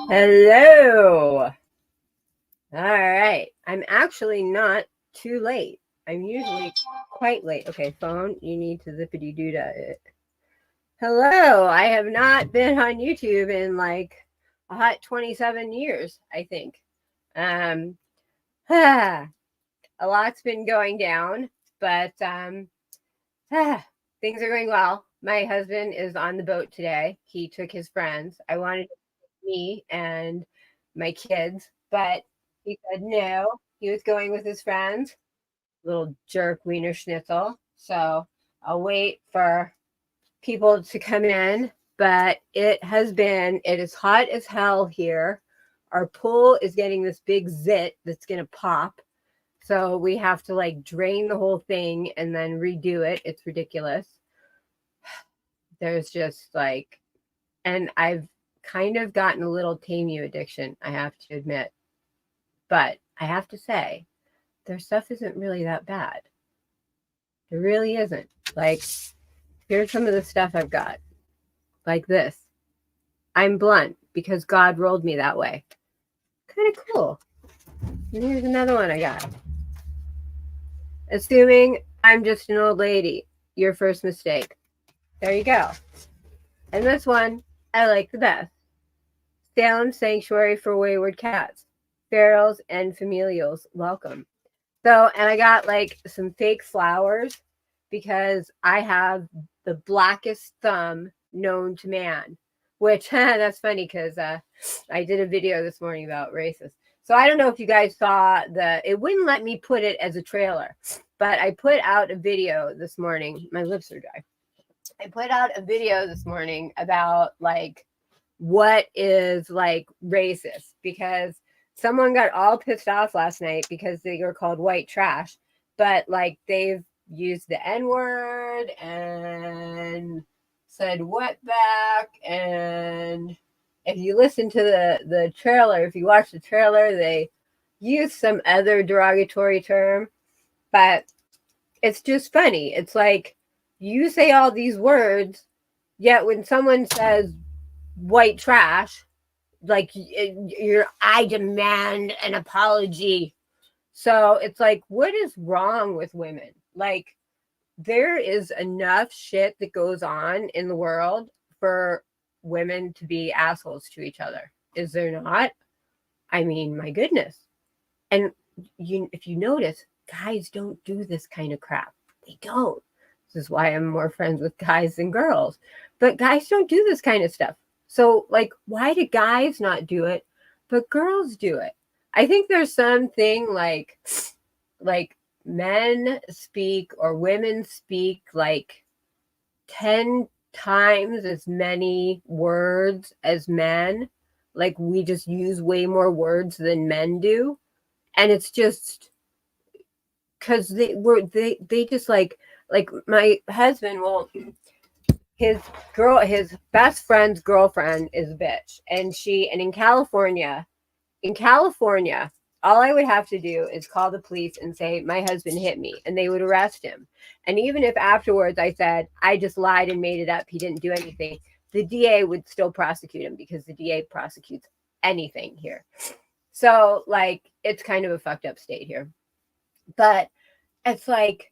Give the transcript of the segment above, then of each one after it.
Hello. All right. I'm actually not too late. I'm usually quite late. Okay, phone, you need to zippity doo it. Hello. I have not been on YouTube in like a hot 27 years, I think. A lot's been going down, but things are going well. My husband is on the boat today. He took his friends. I wanted me and my kids, but he said no. He was going with his friends, little jerk wiener schnitzel. So I'll wait for people to come in. But it is hot as hell here. Our pool is getting this big zit that's going to pop. So we have to like drain the whole thing and then redo it. It's ridiculous. There's just like, and I've kind of gotten a little Temu addiction, I have to admit. But I have to say, their stuff isn't really that bad. It really isn't. Like, here's some of the stuff I've got. Like this. I'm blunt because God rolled me that way. Kind of cool. And here's another one I got. Assuming I'm just an old lady. Your first mistake. There you go. And this one I like the best. Salem Sanctuary for Wayward Cats. Ferals and familials, welcome. So, and I got like some fake flowers because I have the blackest thumb known to man, which that's funny because I did a video this morning about racist. So I don't know if you guys saw it wouldn't let me put it as a trailer, but I put out a video this morning. My lips are dry. I put out a video this morning about like what is like racist, because someone got all pissed off last night because they were called white trash, but like they've used the N-word and said wetback, and if you listen to the trailer, if you watch the trailer, they use some other derogatory term, but it's just funny. It's like you say all these words, yet when someone says white trash, like I demand an apology. So it's like, what is wrong with women? Like, there is enough shit that goes on in the world for women to be assholes to each other. Is there not? I mean, my goodness. And if you notice, guys don't do this kind of crap. They don't. This is why I'm more friends with guys than girls. But guys don't do this kind of stuff. So, like, why do guys not do it, but girls do it? I think there's something like men speak or women speak like 10 times as many words as men. Like, we just use way more words than men do. And it's just because they just like my husband will, his best friend's girlfriend is a bitch, and in California, all I would have to do is call the police and say my husband hit me, and they would arrest him. And even if afterwards I said I just lied and made it up, he didn't do anything, the DA would still prosecute him because the DA prosecutes anything here. So like, it's kind of a fucked up state here. But it's like,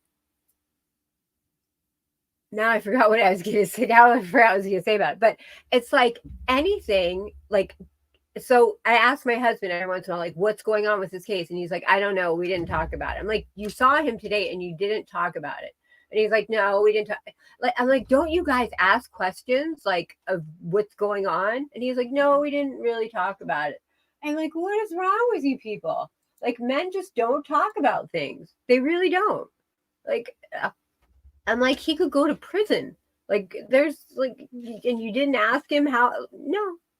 now I forgot what I was going to say. Now I forgot what I was going to say about it. But it's like anything, like, so I asked my husband every once in a while, like, what's going on with this case? And he's like, I don't know. We didn't talk about it. I'm like, you saw him today and you didn't talk about it. And he's like, no, we didn't talk. Like, I'm like, don't you guys ask questions like of what's going on? And he's like, no, we didn't really talk about it. I'm like, what is wrong with you people? Like, men just don't talk about things. They really don't. Like, I'm like, he could go to prison. Like, there's like, and you didn't ask him how?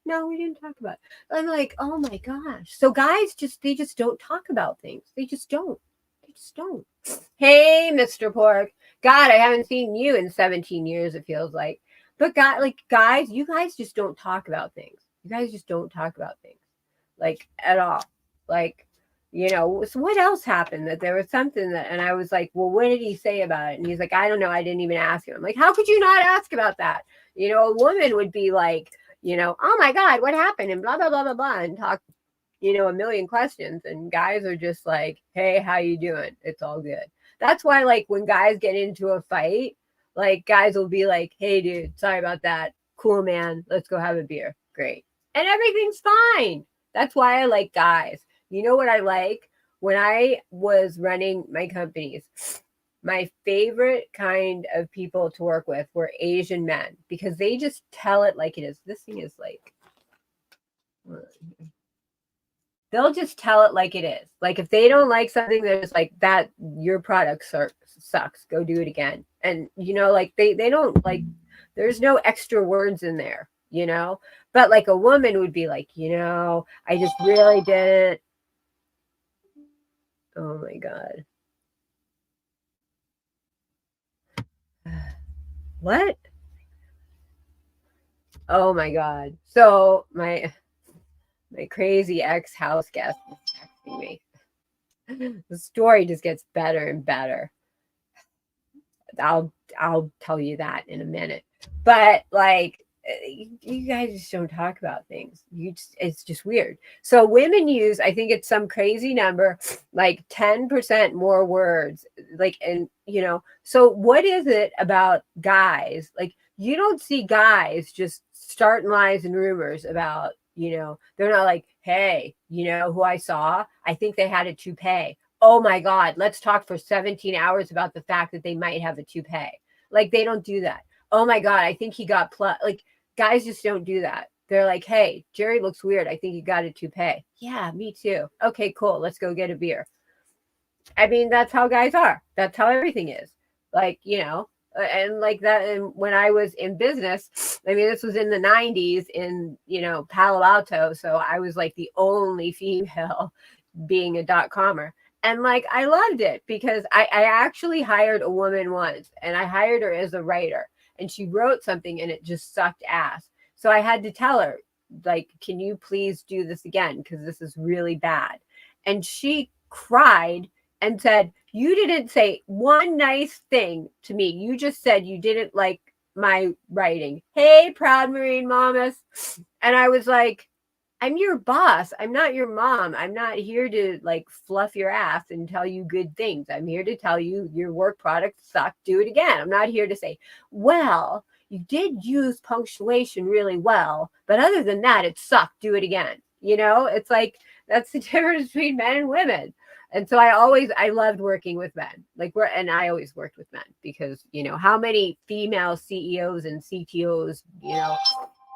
No, we didn't talk about it. I'm like, oh my gosh. So guys they just don't talk about things. They just don't. They just don't. Hey, Mr. Pork. God, I haven't seen you in 17 years, it feels like. But guys, you guys just don't talk about things. You guys just don't talk about things. Like, at all. Like, so what else happened? That there was something that, and I was like, well, what did he say about it? And he's like, I don't know. I didn't even ask him. I'm like, how could you not ask about that? A woman would be like, oh my God, what happened? And blah, blah, blah, blah, blah, and talk, a million questions. And guys are just like, hey, how you doing? It's all good. That's why, like, when guys get into a fight, like, guys will be like, hey, dude, sorry about that. Cool, man. Let's go have a beer. Great. And everything's fine. That's why I like guys. You know what I like? When I was running my companies, my favorite kind of people to work with were Asian men because they just tell it like it is. This thing is like, they'll just tell it like it is. Like, if they don't like something, they're just like, that, your product sucks. Go do it again. And, like, they don't, like, there's no extra words in there, But, like, a woman would be like, I just really didn't. Oh, my God. What? Oh, my God. So, my crazy ex-house guest is texting me. The story just gets better and better. I'll tell you that in a minute. But, like, you guys just don't talk about things. It's just weird. So women use, I think it's some crazy number, like 10% more words. Like, and so what is it about guys? Like, you don't see guys just starting lies and rumors about, they're not like, hey, who I saw? I think they had a toupee. Oh my God, let's talk for 17 hours about the fact that they might have a toupee. Like, they don't do that. Oh my God, I think he got like, guys just don't do that. They're like, hey, Jerry looks weird. I think he got a toupee. Yeah, me too. Okay, cool. Let's go get a beer. I mean, that's how guys are. That's how everything is. Like, and like that. And when I was in business, I mean, this was in the 90s in, Palo Alto. So I was like the only female being a .commer. And like, I loved it because I actually hired a woman once, and I hired her as a writer, and she wrote something and it just sucked ass. So I had to tell her, like, can you please do this again? Because this is really bad. And she cried and said, you didn't say one nice thing to me. You just said you didn't like my writing. Hey, proud Marine mamas. And I was like, I'm your boss. I'm not your mom. I'm not here to like fluff your ass and tell you good things. I'm here to tell you your work product sucked. Do it again. I'm not here to say, well, you did use punctuation really well, but other than that, it sucked. Do it again. It's like, that's the difference between men and women. And so I loved working with men. And I always worked with men because, how many female CEOs and CTOs,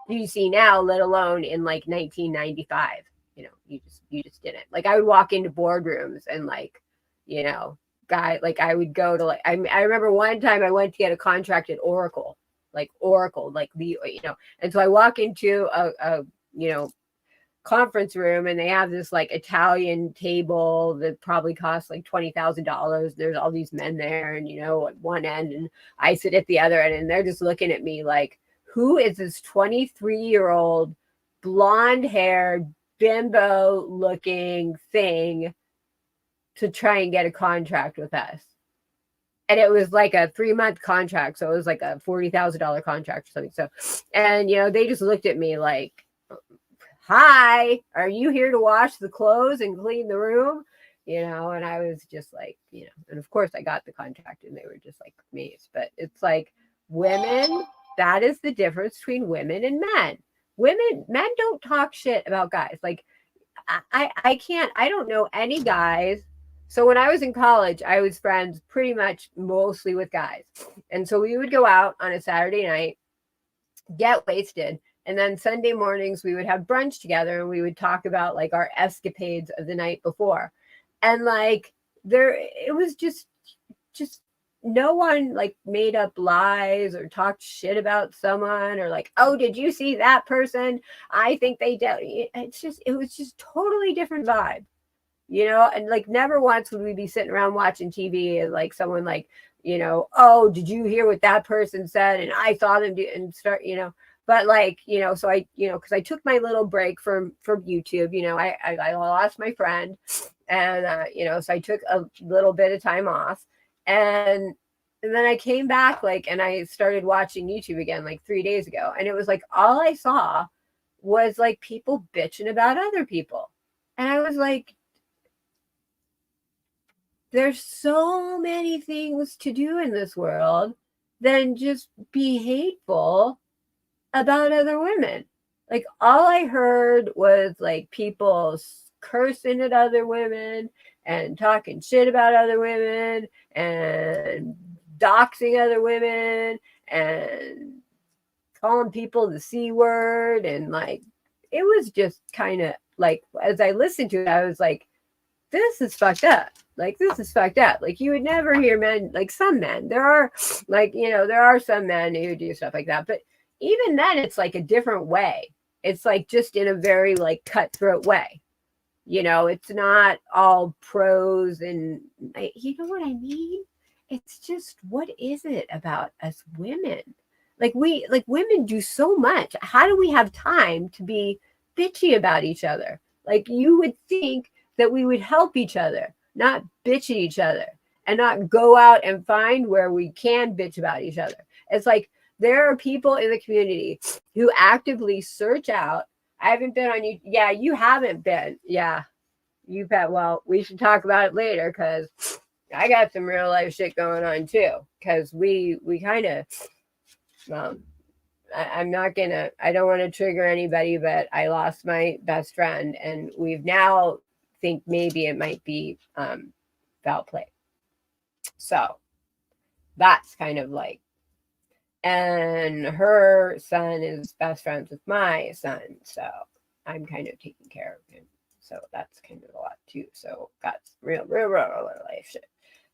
you see now, let alone in like 1995, you just didn't. Like, I would walk into boardrooms and like, I would go to like, I remember one time I went to get a contract at Oracle, like and so I walk into a conference room, and they have this like Italian table that probably costs like $20,000. There's all these men there, and at one end, and I sit at the other end, and they're just looking at me like, who is this 23-year-old blonde-haired bimbo looking thing to try and get a contract with us? And it was like a 3-month contract, so it was like a $40,000 contract or something. So, and they just looked at me like, hi, are you here to wash the clothes and clean the room? And I was just like, and of course I got the contract, and they were just like amazed. But it's like, women, that is the difference between women and men. Men don't talk shit about guys. Like, I don't know any guys. So when I was in college, I was friends pretty much mostly with guys. And so we would go out on a Saturday night, get wasted, and then Sunday mornings we would have brunch together, and we would talk about like our escapades of the night before. And like, it was just no one like made up lies or talked shit about someone, or like, oh, did you see that person? I think they did. It was just totally different vibe. you know, and like never once would we be sitting around watching TV and like someone like, you know, oh, did you hear what that person said? And I saw them do and start, you know, but like, you know, so I, you know, because I took my little break from YouTube, you know, I lost my friend, and you know, so I took a little bit of time off, and then I came back like, and I started watching YouTube again like 3 days ago, and it was like all I saw was like people bitching about other people, and I was like, there's so many things to do in this world than just be hateful about other women. Like all I heard was like people cursing at other women and talking shit about other women and doxing other women and calling people the C word. And like, it was just kind of like, as I listened to it, I was like, this is fucked up. Like, this is fucked up. Like, you would never hear men, like some men, there are like, you know, there are some men who do stuff like that. But even then, it's like a different way. It's like just in a very like cutthroat way. You know, it's not all pros and you know what I mean? It's just, what is it about us women? Like women do so much. How do we have time to be bitchy about each other? Like you would think that we would help each other, not bitch at each other, and not go out and find where we can bitch about each other. It's like there are people in the community who actively search out. I haven't been on you. Yeah, you haven't been. Yeah, you've had. Well, we should talk about it later because I got some real life shit going on too. Because we kind of. I'm not gonna. I don't want to trigger anybody, but I lost my best friend, and we've now think maybe it might be foul play. So that's kind of like, and her son is best friends with my son, so I'm kind of taking care of him. So that's kind of a lot too. So that's real life shit.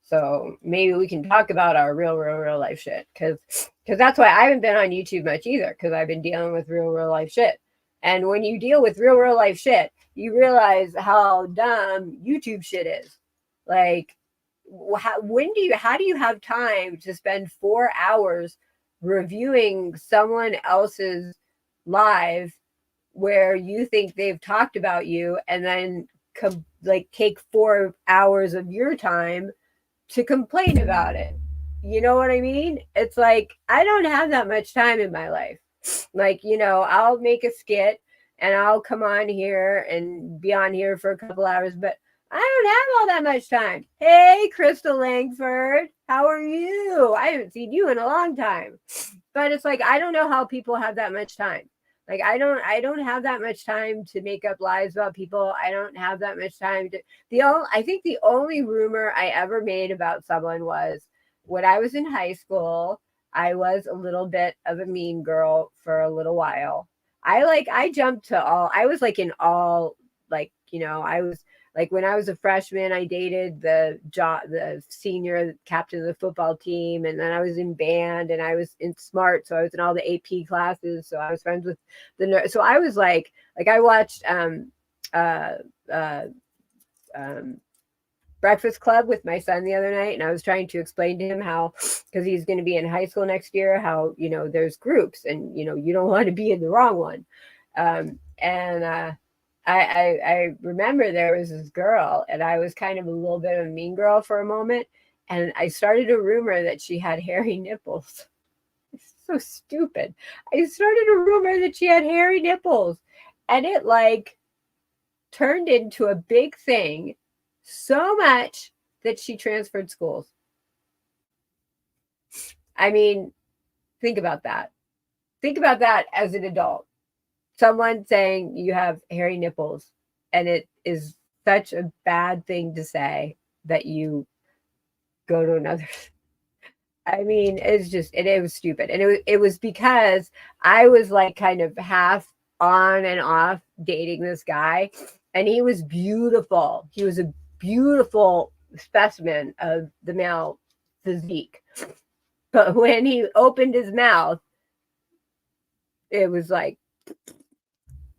So maybe we can talk about our real life shit, because that's why I haven't been on YouTube much either, because I've been dealing with real life shit. And when you deal with real life shit, you realize how dumb YouTube shit is. Like, how do you have time to spend 4 hours reviewing someone else's live where you think they've talked about you, and then like take 4 hours of your time to complain about it? You know what I mean? It's like, I don't have that much time in my life. Like, you know, I'll make a skit and I'll come on here and be on here for a couple hours, but I don't have all that much time. Hey, Crystal Langford, how are you? I haven't seen you in a long time. But it's like, I don't know how people have that much time. Like, I don't have that much time to make up lies about people. I don't have that much time to I think the only rumor I ever made about someone was when I was in high school. I was a little bit of a mean girl for a little while. I jumped to all, I was like in all, like, you know, I was like, when I was a freshman, I dated the senior captain of the football team. And then I was in band and I was in smart. So I was in all the AP classes. So I was friends with the nerd. So I was like I watched Breakfast Club with my son the other night. And I was trying to explain to him how, because he's going to be in high school next year, how, you know, there's groups and, you know, you don't want to be in the wrong one. I remember there was this girl, and I was kind of a little bit of a mean girl for a moment, and I started a rumor that she had hairy nipples. It's so stupid. I started a rumor that she had hairy nipples, and it like turned into a big thing so much that she transferred schools. I mean, think about that. Think about that as an adult. Someone saying you have hairy nipples, and it is such a bad thing to say that you go to another. I mean, it's just, it was stupid. And it was because I was like kind of half on and off dating this guy, and he was beautiful. He was a beautiful specimen of the male physique. But when he opened his mouth, it was like,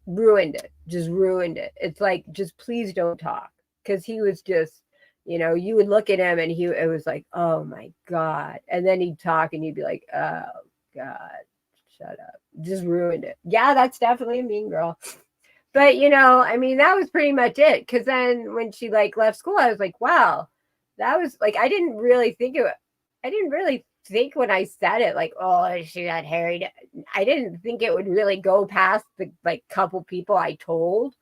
ruined it. Just ruined it. It's like, just please don't talk, because he was just, you would look at him and it was like, oh my God. And then he'd talk and you'd be like, oh God, shut up. Just ruined it. Yeah, that's definitely a mean girl. But, I mean, that was pretty much it. Because then when she like left school, I was like, wow, that was like, I didn't really think when I said it, like, oh, she got harried. I didn't think it would really go past the like couple people I told.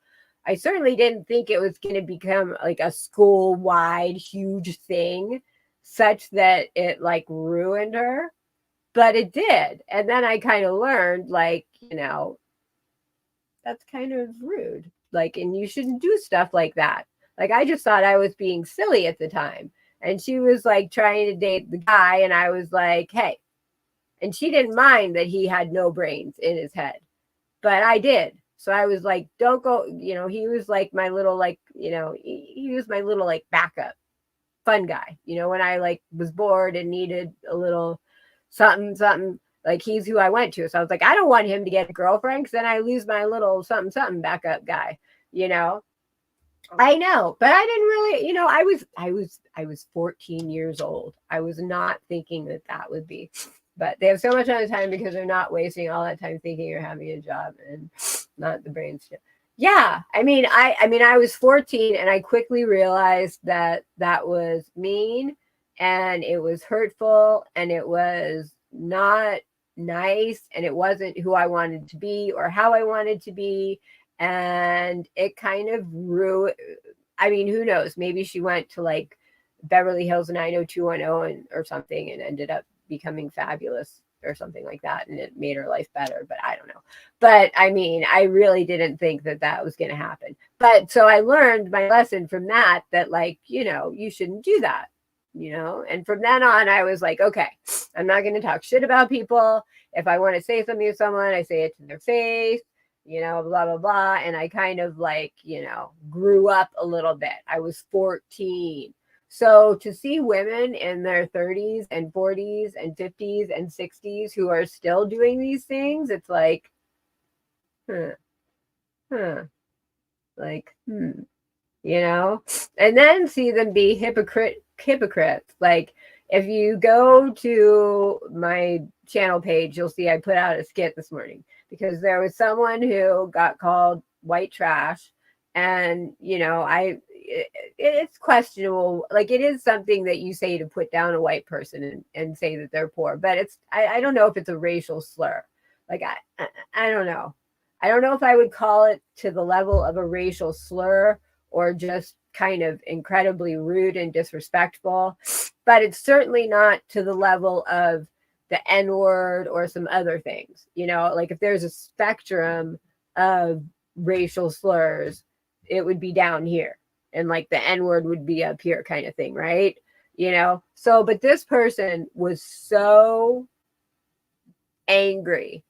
I certainly didn't think it was going to become like a school-wide huge thing such that it like ruined her. But it did. And then I kind of learned, like, that's kind of rude. Like, and you shouldn't do stuff like that. Like, I just thought I was being silly at the time. And she was like trying to date the guy. And I was like, hey. And she didn't mind that he had no brains in his head. But I did. So I was like, don't go. He was like my little, like, he was my little, like, backup fun guy. When I like was bored and needed a little something, like, he's who I went to. So I was like, I don't want him to get a girlfriend because then I lose my little something backup guy, I know, but I didn't really, I was 14 years old. I was not thinking that would be, but they have so much on the time because they're not wasting all that time thinking you're having a job and not the brain stuff. Yeah. I mean, I was 14 and I quickly realized that was mean and it was hurtful and it was not nice and it wasn't who I wanted to be or how I wanted to be. And it kind of ruined. I mean, who knows? Maybe she went to like Beverly Hills 90210 or something and ended up becoming fabulous or something like that. And it made her life better, but I don't know. But I mean, I really didn't think that was going to happen. But so I learned my lesson from that like, you shouldn't do that. And from then on, I was like, okay, I'm not going to talk shit about people. If I want to say something to someone, I say it to their face, blah, blah, blah. And I kind of like, grew up a little bit. I was 14. So to see women in their 30s and 40s and 50s and 60s who are still doing these things, it's like, like, and then see them be hypocrites. Like, if you go to my channel page, you'll see I put out a skit this morning because there was someone who got called white trash. And, it's questionable. Like, it is something that you say to put down a white person and say that they're poor. But I don't know if it's a racial slur. Like, I don't know. I don't know if I would call it to the level of a racial slur or just kind of incredibly rude and disrespectful, but it's certainly not to the level of the N-word or some other things. Like, if there's a spectrum of racial slurs, it would be down here, and like the N-word would be up here, kind of thing, right? So, but this person was so angry,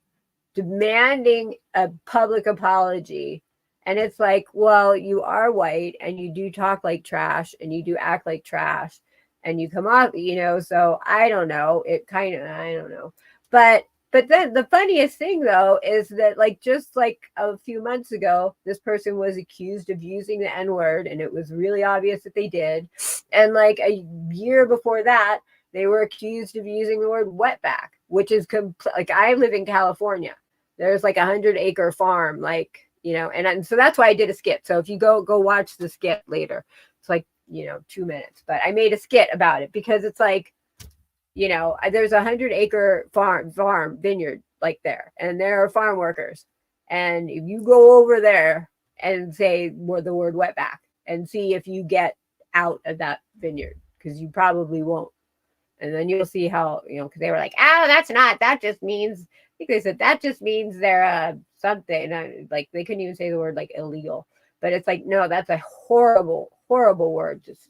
demanding a public apology. And it's like, well, you are white and you do talk like trash and you do act like trash and you come off, so I don't know. I don't know. But then the funniest thing though, is that like, just like a few months ago, this person was accused of using the N-word and it was really obvious that they did. And like a year before that, they were accused of using the word wetback, which is like, I live in California. There's like 100-acre farm, like, and so that's why I did a skit. So if you go watch the skit later, it's like, 2 minutes, but I made a skit about it because it's like, there's 100-acre farm vineyard like there, and there are farm workers. And if you go over there and say the word wetback and see if you get out of that vineyard, because you probably won't. And then you'll see how, because they were like, that just means, I think they said that just means they're something. And like, they couldn't even say the word like illegal, but it's like, no, that's a horrible, horrible word. Just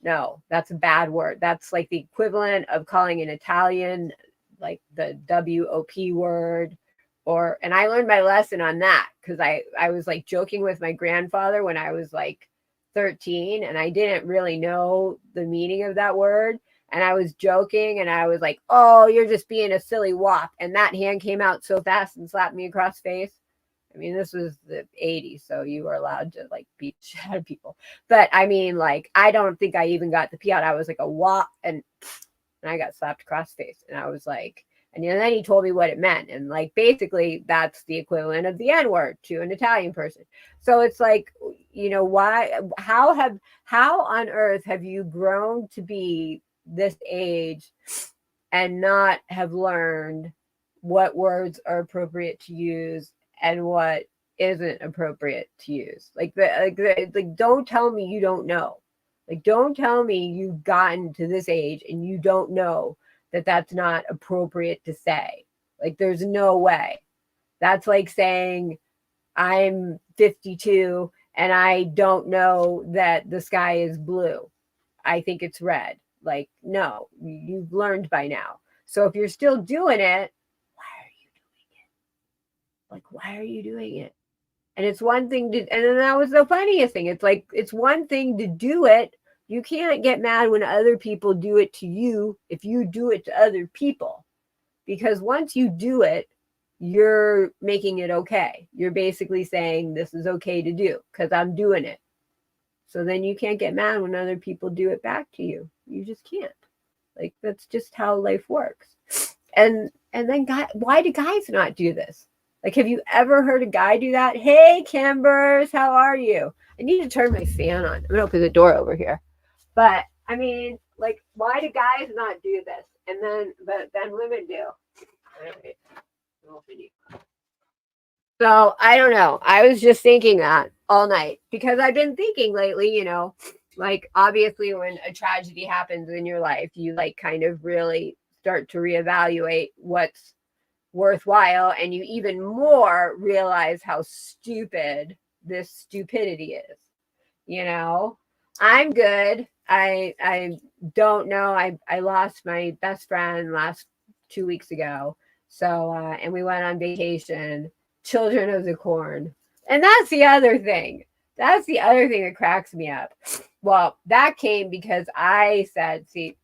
no, that's a bad word. That's like the equivalent of calling an Italian like the WOP word. And I learned my lesson on that because I was like joking with my grandfather when I was like 13 and I didn't really know the meaning of that word. And I was joking and I was like, oh, you're just being a silly wop. And that hand came out so fast and slapped me across the face. I mean, this was the 80s, so you were allowed to like beat the shit out of people. But I mean, like, I don't think I even got the P out. I was like a wah, and I got slapped across the face. And I was like, and then he told me what it meant. And like, basically, that's the equivalent of the N word to an Italian person. So it's like, you know, how on earth have you grown to be this age and not have learned what words are appropriate to use and what isn't appropriate to use? Like, don't tell me you don't know. Like, don't tell me you've gotten to this age and you don't know that that's not appropriate to say. Like, there's no way. That's like saying I'm 52 and I don't know that the sky is blue. I think it's red. Like, no, you've learned by now. So if you're still doing it, why are you doing it? Like, why are you doing it? And it's one thing to, and then that was the funniest thing. It's like, it's one thing to do it. You can't get mad when other people do it to you if you do it to other people. Because once you do it, you're making it okay. You're basically saying this is okay to do because I'm doing it. So then you can't get mad when other people do it back to you. You just can't. Like, that's just how life works. And then why do guys not do this? Like, have you ever heard a guy do that? Hey, Kimbers, how are you? I need to turn my fan on. I'm going to open the door over here. But, I mean, like, why do guys not do this? But then women do. So, I don't know. I was just thinking that all night because I've been thinking lately, you know, like, obviously when a tragedy happens in your life, you like kind of really start to reevaluate what's worthwhile, and you even more realize how stupid this stupidity is. You know, I'm good. I don't know. I lost my best friend last 2 weeks ago. So and we went on vacation. Children of the Corn. And that's the other thing. That's the other thing that cracks me up. Well, that came because I said, see,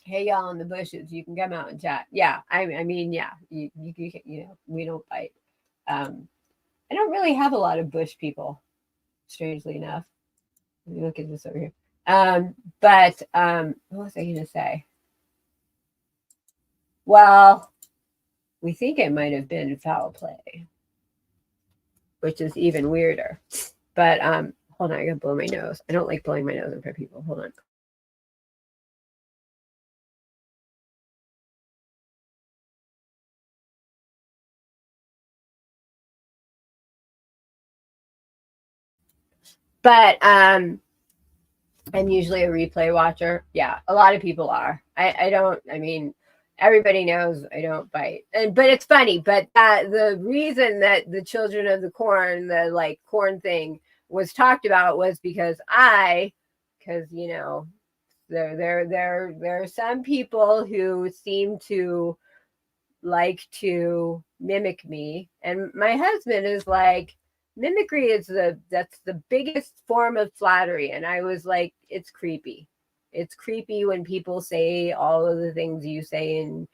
hey, y'all in the bushes, you can come out and chat. Yeah, I mean, yeah, you know, we don't bite. I don't really have a lot of bush people, strangely enough. Let me look at this over here. But what was I going to say? Well, we think it might have been foul play, which is even weirder. But hold on, I gotta blow my nose. I don't like blowing my nose in front of people. Hold on. But I'm usually a replay watcher. Yeah, a lot of people are. I don't. I mean, everybody knows I don't bite. But it's funny. But the reason that the Children of the Corn, the like corn thing, was talked about was because you know, there are some people who seem to like to mimic me, and my husband is like, mimicry is that's the biggest form of flattery. And I was like, it's creepy. It's creepy when people say all of the things you say and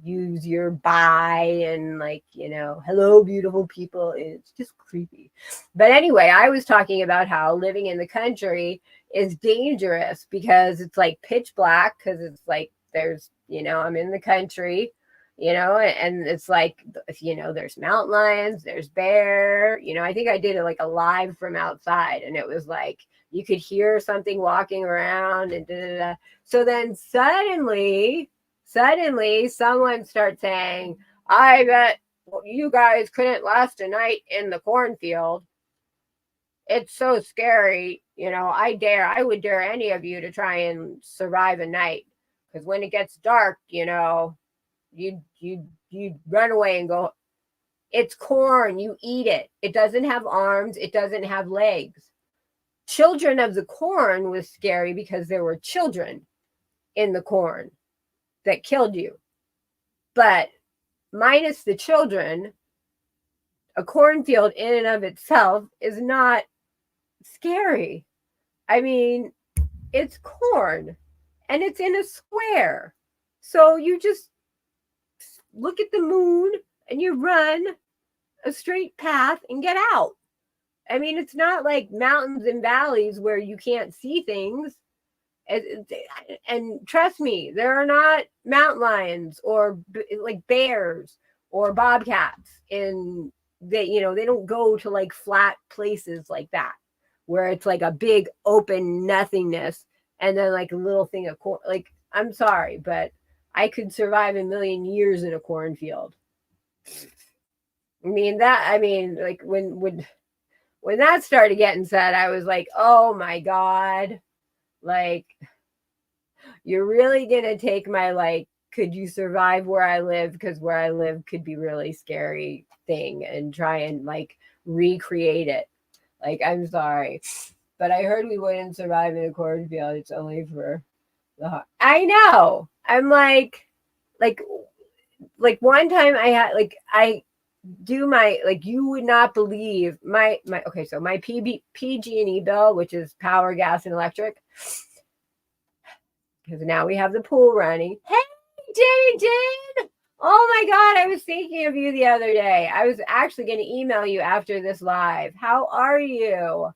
use your bye and, like, you know, hello beautiful people. It's just creepy. But anyway, I was talking about how living in the country is dangerous because it's like pitch black, because it's like there's, you know, I'm in the country, you know, and it's like, you know, there's mountain lions, there's bear, you know. I think I did it like a live from outside, and it was like you could hear something walking around and da, da, da. So then suddenly someone starts saying, I bet you guys couldn't last a night in the cornfield. It's so scary, you know. I would dare any of you to try and survive a night, because when it gets dark, you know, you run away and go. It's corn, you eat it. It doesn't have arms, it doesn't have legs. Children of the Corn was scary because there were children in the corn that killed you. But minus the children, a cornfield in and of itself is not scary. I mean, it's corn and it's in a square. So you just look at the moon and you run a straight path and get out. I mean, it's not like mountains and valleys where you can't see things. And trust me, there are not mountain lions or like bears or bobcats in they they don't go to like flat places like that where it's like a big open nothingness and then like a little thing of corn. Like, I'm sorry, but I could survive a million years in a cornfield. I mean, like when that started getting said, I was like, oh my God, like, you're really gonna take my like, could you survive where I live? Because where I live could be really scary thing and try and like recreate it. Like, I'm sorry. But I heard we wouldn't survive in a cornfield. It's only for the I know. I'm like one time I had like I do my like you would not believe my okay, so my PG&E bill, which is power, gas, and electric, because now we have the pool running. Hey, Jen! Oh my God, I was thinking of you the other day. I was actually going to email you after this live. How are you?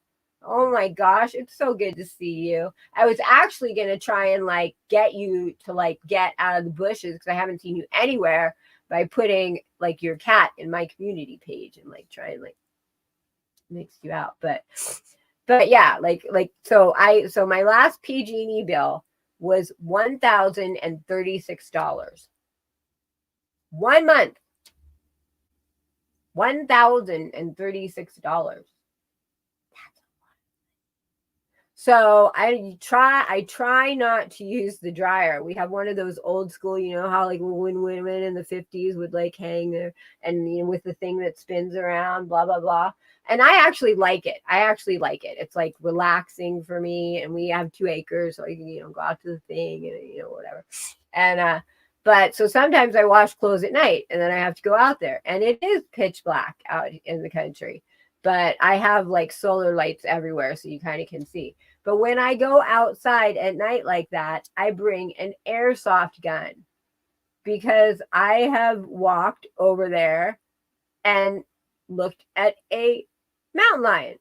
Oh my gosh, it's so good to see you. I was actually going to try and like get you to like get out of the bushes because I haven't seen you anywhere by putting like your cat in my community page and like try and like mix you out. But yeah, so my last PG&E bill was $1,036. 1 month. $1,036. So I try not to use the dryer. We have one of those old school, you know how like when women in the 50s would like hang there and with the thing that spins around, blah blah blah. And I actually like it. It's like relaxing for me. And we have 2 acres, so I can go out to the thing and whatever. And but so sometimes I wash clothes at night and then I have to go out there and it is pitch black out in the country. But I have like solar lights everywhere so you kind of can see. But when I go outside at night like that, I bring an airsoft gun because I have walked over there and looked at a mountain lion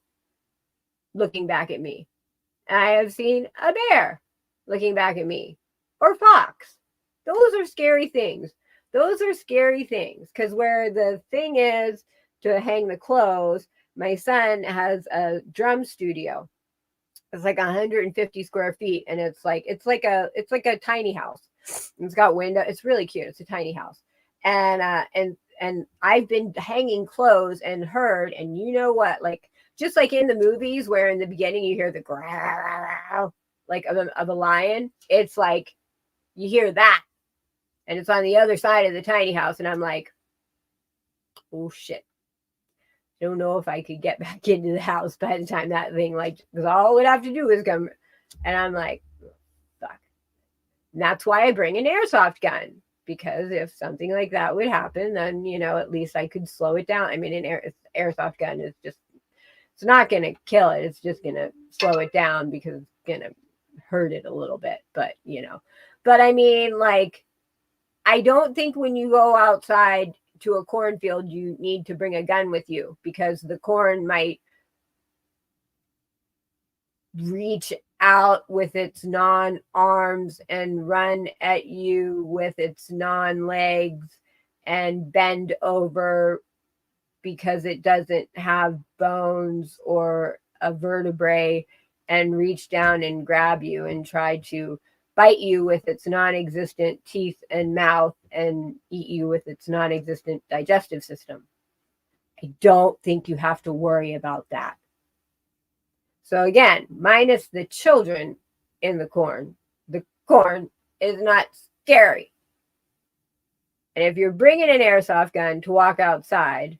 looking back at me. I have seen a bear looking back at me or fox. Those are scary things. Because where the thing is to hang the clothes, my son has a drum studio. It's like 150 square feet, and it's like a tiny house. It's got window. It's really cute. It's a tiny house, and I've been hanging clothes and heard, and you know what? Like just like in the movies where in the beginning you hear the growl like of a lion. It's like you hear that, and it's on the other side of the tiny house, and I'm like, oh shit. Don't know if I could get back into the house by the time that thing, like, because all it would have to do is come. And I'm like, fuck. And that's why I bring an airsoft gun, because if something like that would happen, then, at least I could slow it down. I mean, an airsoft gun is just, it's not going to kill it. It's just going to slow it down because it's going to hurt it a little bit. But I mean, like, I don't think when you go outside to a cornfield, you need to bring a gun with you because the corn might reach out with its non-arms and run at you with its non-legs and bend over because it doesn't have bones or a vertebrae and reach down and grab you and try to bite you with its non-existent teeth and mouth and eat you with its non-existent digestive system. I don't think you have to worry about that. So again, minus the children in the corn is not scary. And if you're bringing an airsoft gun to walk outside,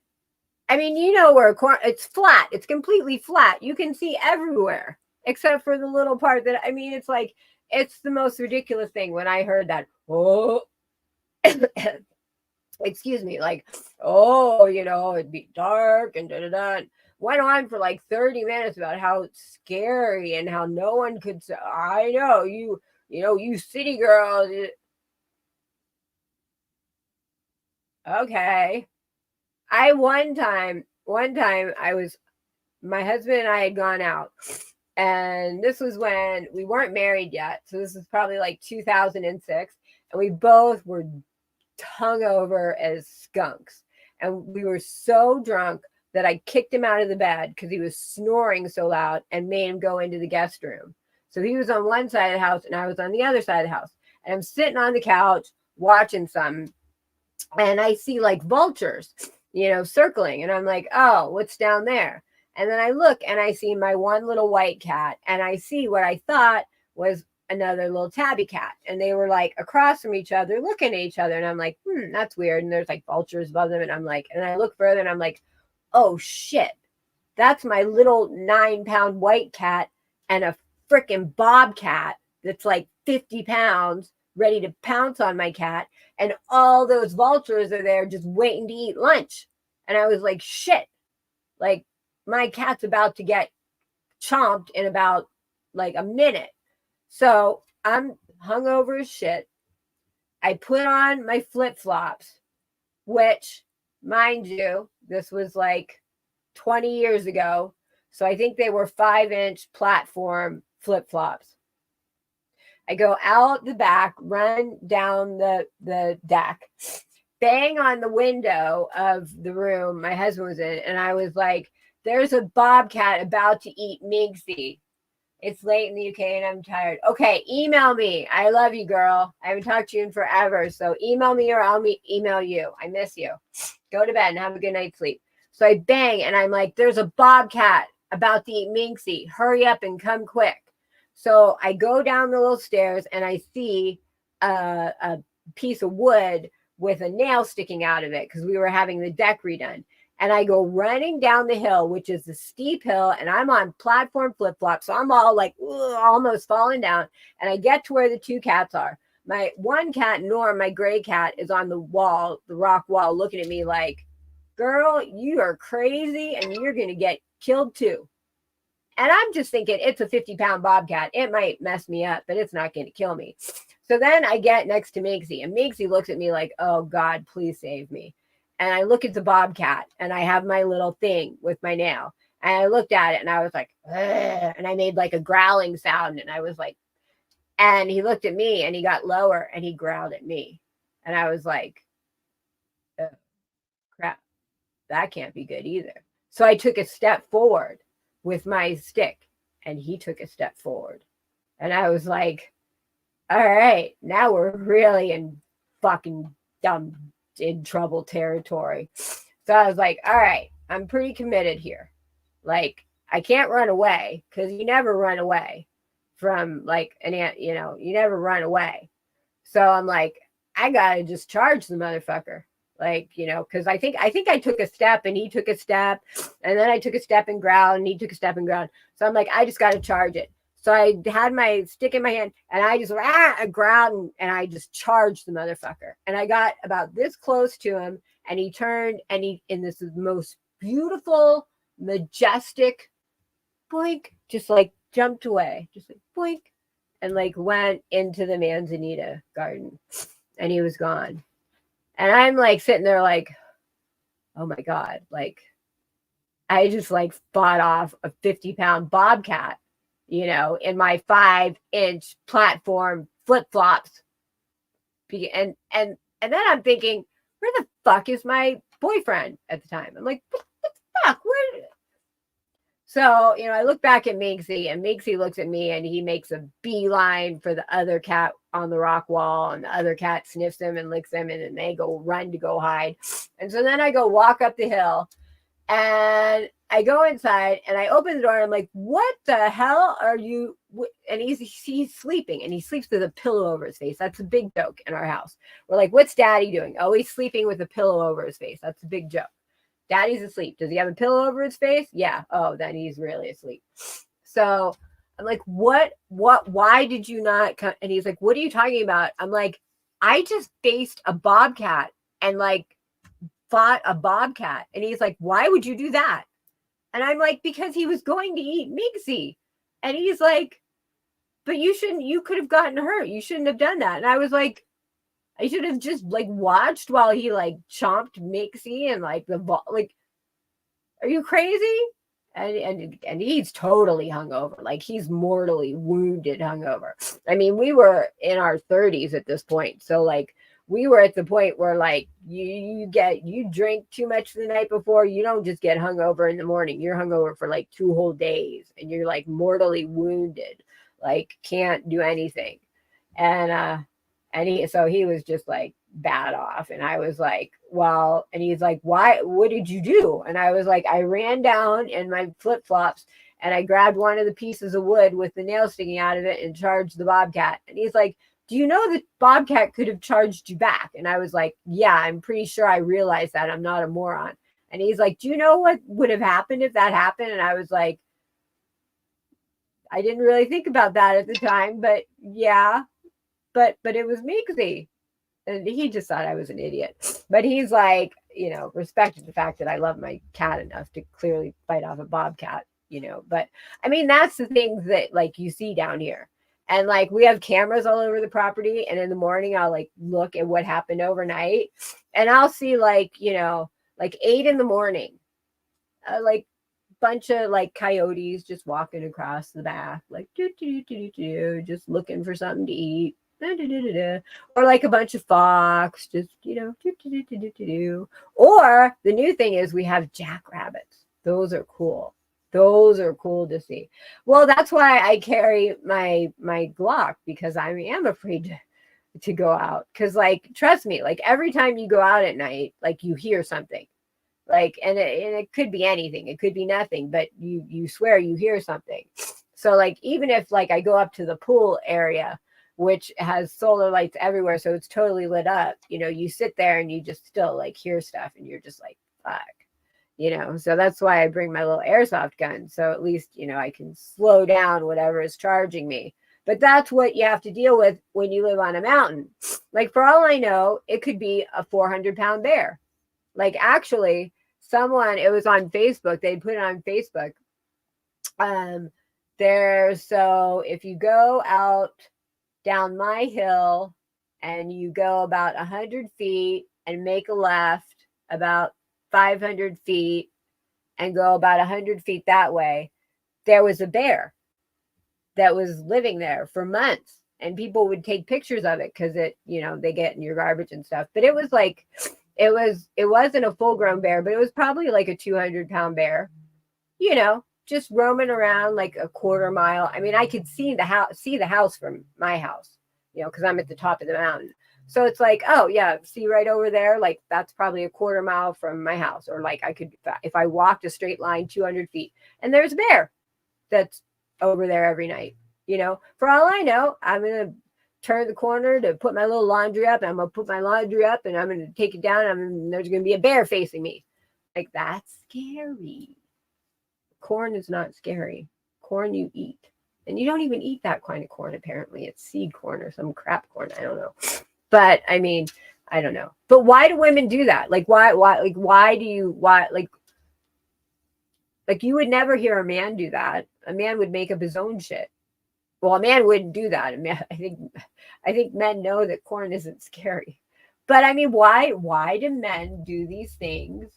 I mean, where it's flat. It's completely flat. You can see everywhere except for the little part that, I mean, it's like, it's the most ridiculous thing when I heard that, oh, excuse me, like, oh, it'd be dark and da-da-da. Went on for like 30 minutes about how scary and how no one could say, I know, you city girls. Okay. one time my husband and I had gone out, and this was when we weren't married yet. So this is probably like 2006. And we both were hungover as skunks. And we were so drunk that I kicked him out of the bed because he was snoring so loud and made him go into the guest room. So he was on one side of the house and I was on the other side of the house. And I'm sitting on the couch watching something, and I see like vultures, circling. And I'm like, oh, what's down there? And then I look and I see my one little white cat, and I see what I thought was another little tabby cat. And they were like across from each other, looking at each other. And I'm like, that's weird. And there's like vultures above them. And I'm like, and I look further and I'm like, oh shit, that's my little 9-pound white cat and a freaking bobcat that's like 50 pounds ready to pounce on my cat. And all those vultures are there just waiting to eat lunch. And I was like, shit, like my cat's about to get chomped in about like a minute. So I'm hungover as shit. I put on my flip-flops, which, mind you, this was like 20 years ago. So I think they were 5-inch platform flip-flops. I go out the back, run down the deck, bang on the window of the room my husband was in, and I was like, there's a bobcat about to eat Minxie. It's late in the UK and I'm tired. Okay, email me. I love you, girl. I haven't talked to you in forever. So email me or I'll email you. I miss you. Go to bed and have a good night's sleep. So I bang and I'm like, there's a bobcat about to eat Minxie. Hurry up and come quick. So I go down the little stairs and I see a piece of wood with a nail sticking out of it because we were having the deck redone. And I go running down the hill, which is a steep hill, and I'm on platform flip-flops. So I'm all like, almost falling down. And I get to where the two cats are. My one cat, Norm, my gray cat, is on the wall, the rock wall, looking at me like, girl, you are crazy and you're going to get killed too. And I'm just thinking, it's a 50-pound bobcat. It might mess me up, but it's not going to kill me. So then I get next to Minxie, and Minxie looks at me like, oh, God, please save me. And I look at the bobcat, and I have my little thing with my nail. And I looked at it, and I was like, ugh, and I made like a growling sound. And I was like, and he looked at me, and he got lower, and he growled at me. And I was like, oh, crap, that can't be good either. So I took a step forward with my stick, and he took a step forward. And I was like, all right, now we're really in fucking in trouble territory. So I was like, all right, I'm pretty committed here. Like, I can't run away because you never run away from like an ant, you never run away. So I'm like, I gotta just charge the motherfucker. Like, because I think I took a step and he took a step, and then I took a step and growled and he took a step and growled. So I'm like, I just got to charge it. So I had my stick in my hand and I just growled and I just charged the motherfucker. And I got about this close to him, and he turned and in this most beautiful, majestic boink, just like jumped away, just like boink, and like went into the manzanita garden, and he was gone. And I'm like sitting there like, oh my God, like I just like fought off a 50-pound bobcat, in my 5-inch platform flip-flops. And then I'm thinking, where the fuck is my boyfriend at the time? I'm like, what the fuck? Where? So, I look back at Minxie, and Minxie looks at me, and he makes a beeline for the other cat on the rock wall, and the other cat sniffs him and licks him, and then they go run to go hide. And so then I go walk up the hill, and I go inside, and I open the door, and I'm like, what the hell are you? And he's sleeping, and he sleeps with a pillow over his face. That's a big joke in our house. We're like, what's Daddy doing? Oh, he's sleeping with a pillow over his face. That's a big joke. Daddy's asleep. Does he have a pillow over his face? Yeah. Oh, then he's really asleep. So I'm like, why did you not come? And he's like, what are you talking about? I'm like, I just faced a bobcat and like fought a bobcat. And he's like, why would you do that? And I'm like, because he was going to eat Minxie. And he's like, but you could have gotten hurt. You shouldn't have done that. And I was like, I should have just like watched while he like chomped Mixie and like like, are you crazy? And he's totally hungover. Like he's mortally wounded hungover. I mean, we were in our 30s at this point. So like we were at the point where like you drink too much the night before, you don't just get hungover in the morning. You're hungover for like 2 whole days and you're like mortally wounded, like can't do anything. And he was just like bad off. And I was like, well, and he's like, why, what did you do? And I was like, I ran down in my flip-flops and I grabbed one of the pieces of wood with the nail sticking out of it and charged the bobcat. And he's like, do you know the bobcat could have charged you back? And I was like, yeah, I'm pretty sure I realized that. I'm not a moron. And he's like, do you know what would have happened if that happened? And I was like, I didn't really think about that at the time, but yeah, but it was Meeksy. And he just thought I was an idiot. But he's like, respected the fact that I love my cat enough to clearly fight off a bobcat, But I mean, that's the things that like you see down here. And like we have cameras all over the property. And in the morning, I'll like look at what happened overnight. And I'll see like, like 8 in the morning, like bunch of like coyotes just walking across the back, like just looking for something to eat. Or like a bunch of fox, just or the new thing is we have jackrabbits. Those are cool. Those are cool to see. Well, that's why I carry my Glock, because I am afraid to go out. Because like, trust me, like every time you go out at night, like you hear something. Like, and it could be anything, it could be nothing, but you swear you hear something. So like, even if like I go up to the pool area, which has solar lights everywhere, so it's totally lit up, you sit there and you just still like hear stuff and you're just like, fuck, so that's why I bring my little airsoft gun, so at least I can slow down whatever is charging me. But that's what you have to deal with when you live on a mountain. Like, for all I know, it could be a 400-pound bear. Like, actually, it was on Facebook, they put it on Facebook. So if you go out down my hill and you go about 100 feet and make a left about 500 feet and go about 100 feet that way, there was a bear that was living there for months, and people would take pictures of it because they get in your garbage and stuff. But it was like, it wasn't a full grown bear, but it was probably like a 200-pound bear, just roaming around like a quarter mile. I mean, I could see the house from my house, because I'm at the top of the mountain. So it's like, oh yeah, see right over there, like that's probably a quarter mile from my house. Or like I could, if I walked a straight line 200 feet, and there's a bear that's over there every night. For all I know, I'm gonna turn the corner to put my little laundry up, and I'm gonna put my laundry up and I'm gonna take it down, and there's gonna be a bear facing me. Like, that's scary. Corn is not scary. Corn you eat. And you don't even eat that kind of corn, apparently. It's seed corn or some crap corn. I don't know. But I mean, I don't know. But why do women do that? Like, why you would never hear a man do that. A man would make up his own shit. Well, a man wouldn't do that. I think men know that corn isn't scary. But I mean, why do men do these things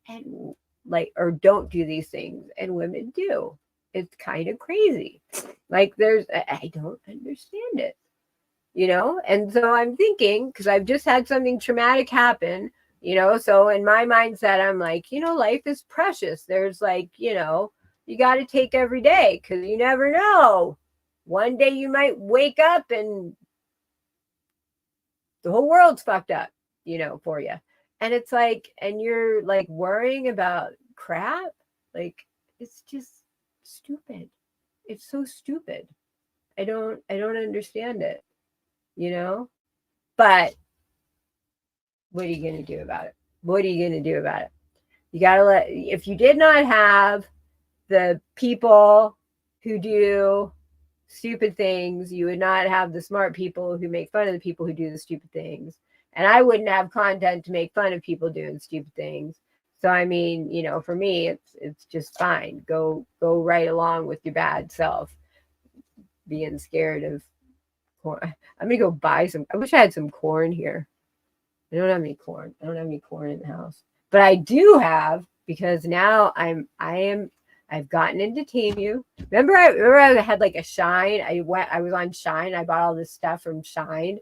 and like, or don't do these things and women do? It's kind of crazy. Like, I don't understand it, And so I'm thinking, because I've just had something traumatic happen, so in my mindset, I'm like, life is precious. There's like, you got to take every day, because you never know. One day you might wake up and the whole world's fucked up, for you. And it's like, and you're like worrying about crap. Like, it's just stupid. It's so stupid. I don't understand it, but what are you going to do about it? What are you going to do about it? You got to if you did not have the people who do stupid things, you would not have the smart people who make fun of the people who do the stupid things. And I wouldn't have content to make fun of people doing stupid things. So, I mean, for me, it's just fine. Go right along with your bad self, being scared of corn. I'm gonna go buy some. I wish I had some corn here. I don't have any corn. I don't have any corn in the house. But I do have, because now I've gotten into Temu. Remember I had like a Shine. I was on Shine. I bought all this stuff from Shine.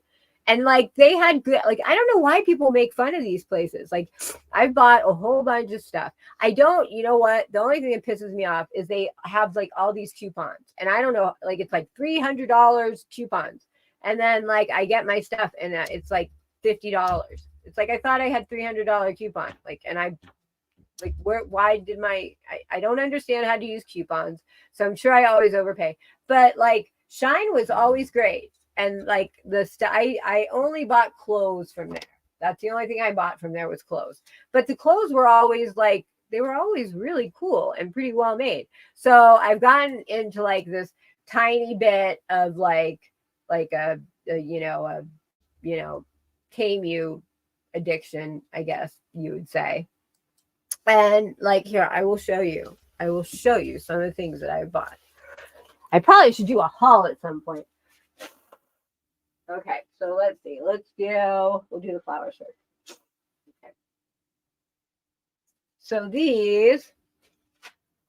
And like they had good, like I don't know why people make fun of these places. Like I've bought a whole bunch of stuff. I don't, you know what? The only thing that pisses me off is they have like all these coupons. And I don't know, like it's like $300 coupons. And then like I get my stuff and it's like $50. It's like I thought I had $300 coupon. Like, and I like why did I don't understand how to use coupons. So I'm sure I always overpay. But like Shine was always great. And like I only bought clothes from there. That's the only thing I bought from there was clothes. But the clothes were always like, they were always really cool and pretty well made. So I've gotten into like this tiny bit of like a Temu addiction, I guess you would say. And like here, I will show you some of the things that I bought. I probably should do a haul at some point. Okay, so let's see. We'll do the flowers first. Okay. So these,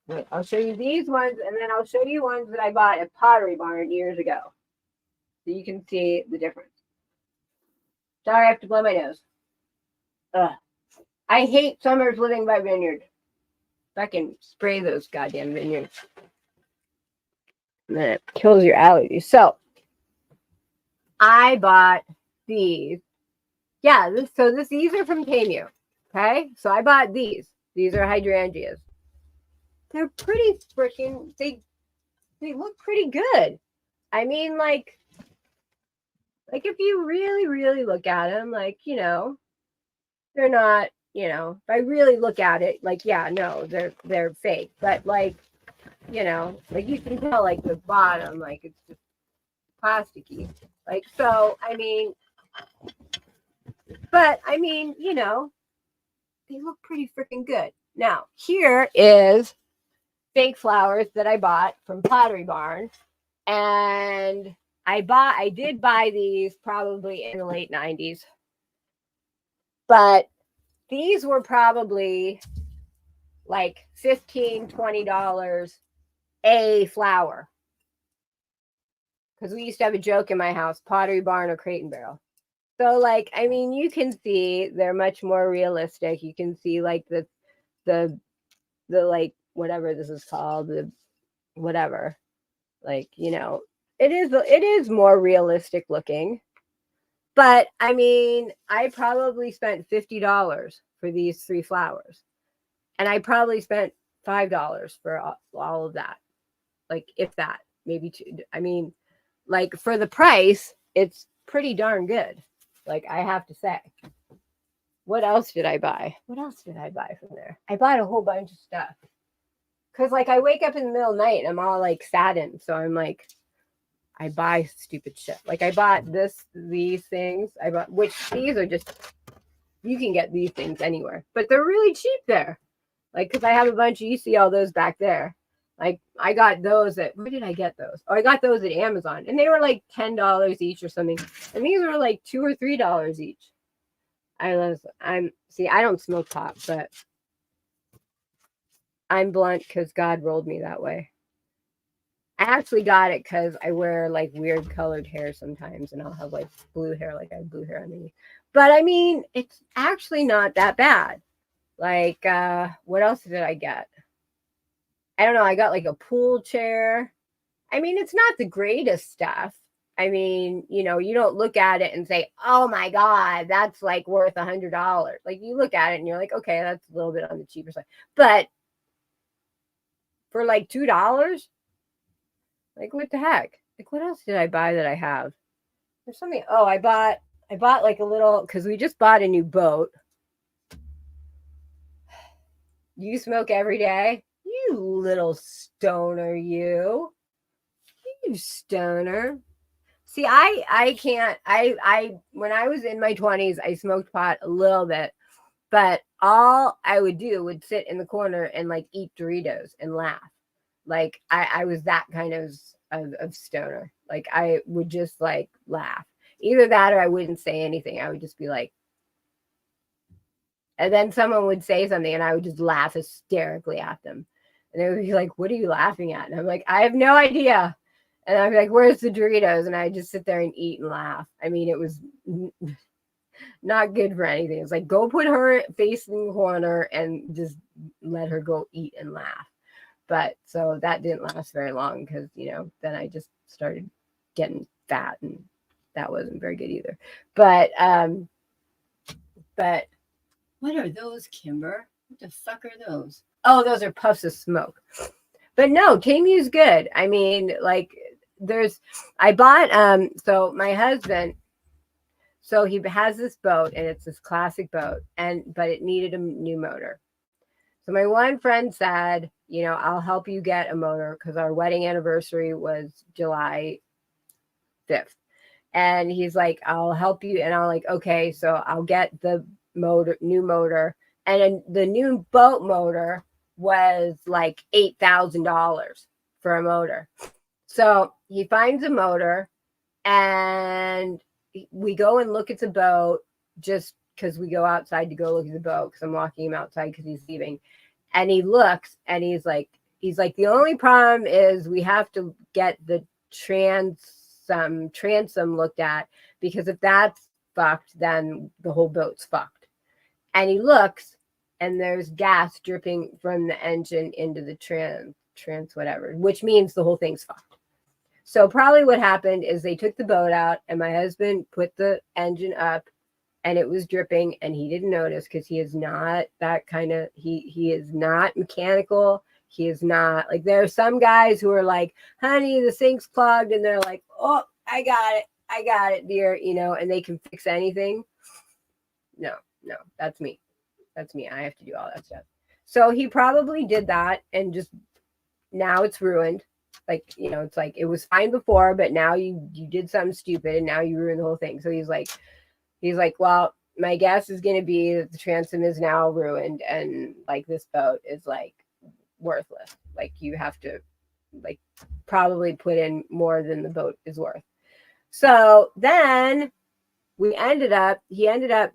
wait, I'll show you these ones, and then I'll show you ones that I bought at Pottery Barn years ago. So you can see the difference. Sorry, I have to blow my nose. Ugh. I hate Summer's Living by Vineyard. I can spray those goddamn vineyards. And then it kills your allergies. So I bought these. Yeah, these are from Temu. Okay, so I bought these. These are hydrangeas. They're pretty freaking. They look pretty good. I mean, like if you really, really look at them, like they're not. If I really look at it, like yeah, no, they're fake. But like like you can tell, like the bottom, like it's just plasticky. Like, so, I mean, but I mean, they look pretty freaking good. Now, here is fake flowers that I bought from Pottery Barn. And I did buy these probably in the late 90s. But these were probably like $15, $20 a flower. Because we used to have a joke in my house, Pottery Barn or Crate and Barrel. So like, I mean, you can see they're much more realistic. You can see like the like whatever this is called, the whatever, like, it is more realistic looking. But I mean, I probably spent $50 for these 3 flowers. And I probably spent $5 for all of that. Like if that, maybe 2. I mean, like for the price, it's pretty darn good. Like I have to say. What else did I buy? What else did I buy from there? I bought a whole bunch of stuff. Cause like I wake up in the middle of the night and I'm all like saddened. So I'm like, I buy stupid shit. Like I bought these things. Which these are just, you can get these things anywhere, but they're really cheap there. Like, cause I have a bunch of, you see all those back there. Like I got those where did I get those? Oh, I got those at Amazon and they were like $10 each or something. And these were like $2 or $3 each. I don't smoke pot, but I'm blunt because God rolled me that way. I actually got it because I wear like weird colored hair sometimes and I'll have like blue hair, like I have blue hair underneath. But I mean, it's actually not that bad. Like, what else did I get? I don't know. I got like a pool chair. I mean, it's not the greatest stuff. I mean, you don't look at it and say, oh my God, that's like worth $100. Like you look at it and you're like, okay, that's a little bit on the cheaper side. But for like $2, like what the heck? Like what else did I buy that I have? There's something. Oh, I bought like a little, because we just bought a new boat. You smoke every day? You little stoner, you stoner. See, I can't, when I was in my 20s, I smoked pot a little bit, but all I would do would sit in the corner and like eat Doritos and laugh. Like I was that kind of stoner. Like I would just like laugh. Either that or I wouldn't say anything. I would just be like, and then someone would say something and I would just laugh hysterically at them. And they would be like, what are you laughing at? And I'm like, I have no idea. And I'd be like, where's the Doritos? And I just sit there and eat and laugh. I mean, it was not good for anything. It's like, go put her face in the corner and just let her go eat and laugh. But so that didn't last very long because, you know, then I just started getting fat and that wasn't very good either. But what are those, Kimber? What the fuck are those? Oh, those are puffs of smoke. But no, KMU's good. I mean, like I bought, so my husband, so he has this boat and it's this classic boat but it needed a new motor. So my one friend said, you know, I'll help you get a motor because our wedding anniversary was July 5th. And he's like, I'll help you. And I'm like, okay, so I'll get the new motor. And the new boat motor was like $8,000 for a motor. So he finds a motor and we go and look at the boat just because we go outside to go look at the boat because I'm walking him outside because he's leaving. And he looks and he's like, the only problem is we have to get the transom looked at because if that's fucked, then the whole boat's fucked. And he looks and there's gas dripping from the engine into the trans whatever, which means the whole thing's fucked. So probably what happened is they took the boat out and my husband put the engine up and it was dripping and he didn't notice because he is not that kind of, he is not mechanical. He is not like, there are some guys who are like, honey, the sink's clogged. And they're like, oh, I got it, dear. You know, and they can fix anything. No, that's me. I have to do all that stuff. So he probably did that and just now it's ruined. Like, you know, it's like, it was fine before, but now you did something stupid and now you ruined the whole thing. So he's like, well, my guess is going to be that the transom is now ruined and like this boat is like worthless. Like you have to like probably put in more than the boat is worth. So then he ended up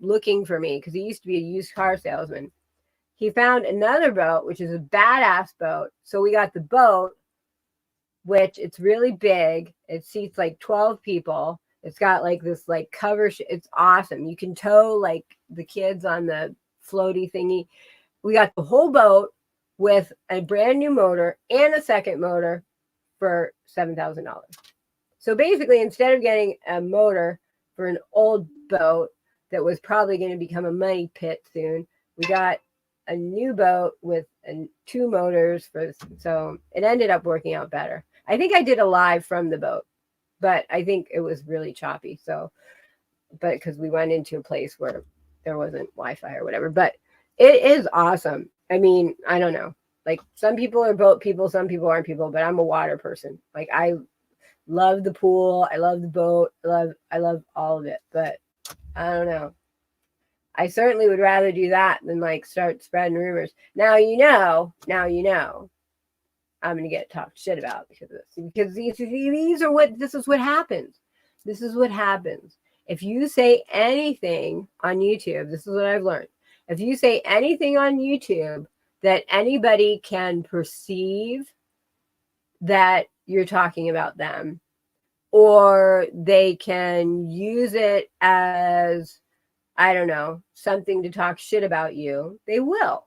looking for me because he used to be a used car salesman. He found another boat, which is a badass boat. So we got the boat, which it's really big. It seats like 12 people. It's got like this like cover. It's awesome. You can tow like the kids on the floaty thingy. We got the whole boat with a brand new motor and a second motor for $7,000. So basically, instead of getting a motor for an old boat that was probably going to become a money pit soon, we got a new boat with two motors so it ended up working out better. I think I did a live from the boat, but I think it was really choppy. So, but because we went into a place where there wasn't Wi-Fi or whatever, but it is awesome. I mean, I don't know. Like some people are boat people, some people aren't people, but I'm a water person. Like I love the pool. I love the boat. I love all of it, but I don't know. I certainly would rather do that than like start spreading rumors. Now you know, I'm going to get talked shit about because of this. Because this is what happens. This is what happens. If you say anything on YouTube, this is what I've learned. If you say anything on YouTube that anybody can perceive that you're talking about them, or they can use it as, I don't know, something to talk shit about you, they will.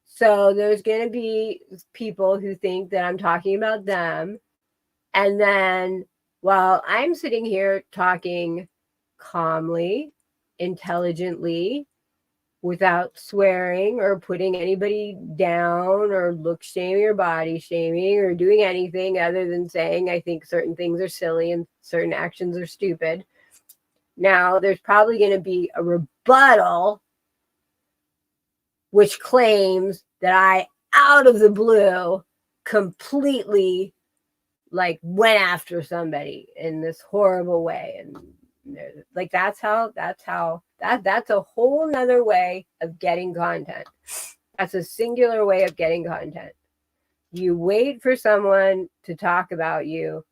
So there's going to be people who think that I'm talking about them. And then while I'm sitting here talking calmly, intelligently, without swearing or putting anybody down or look shaming or body shaming or doing anything other than saying I think certain things are silly and certain actions are stupid. Now there's probably going to be a rebuttal which claims that I, out of the blue, completely like went after somebody in this horrible way. And like, that's a whole nother way of getting content. That's a singular way of getting content. You wait for someone to talk about you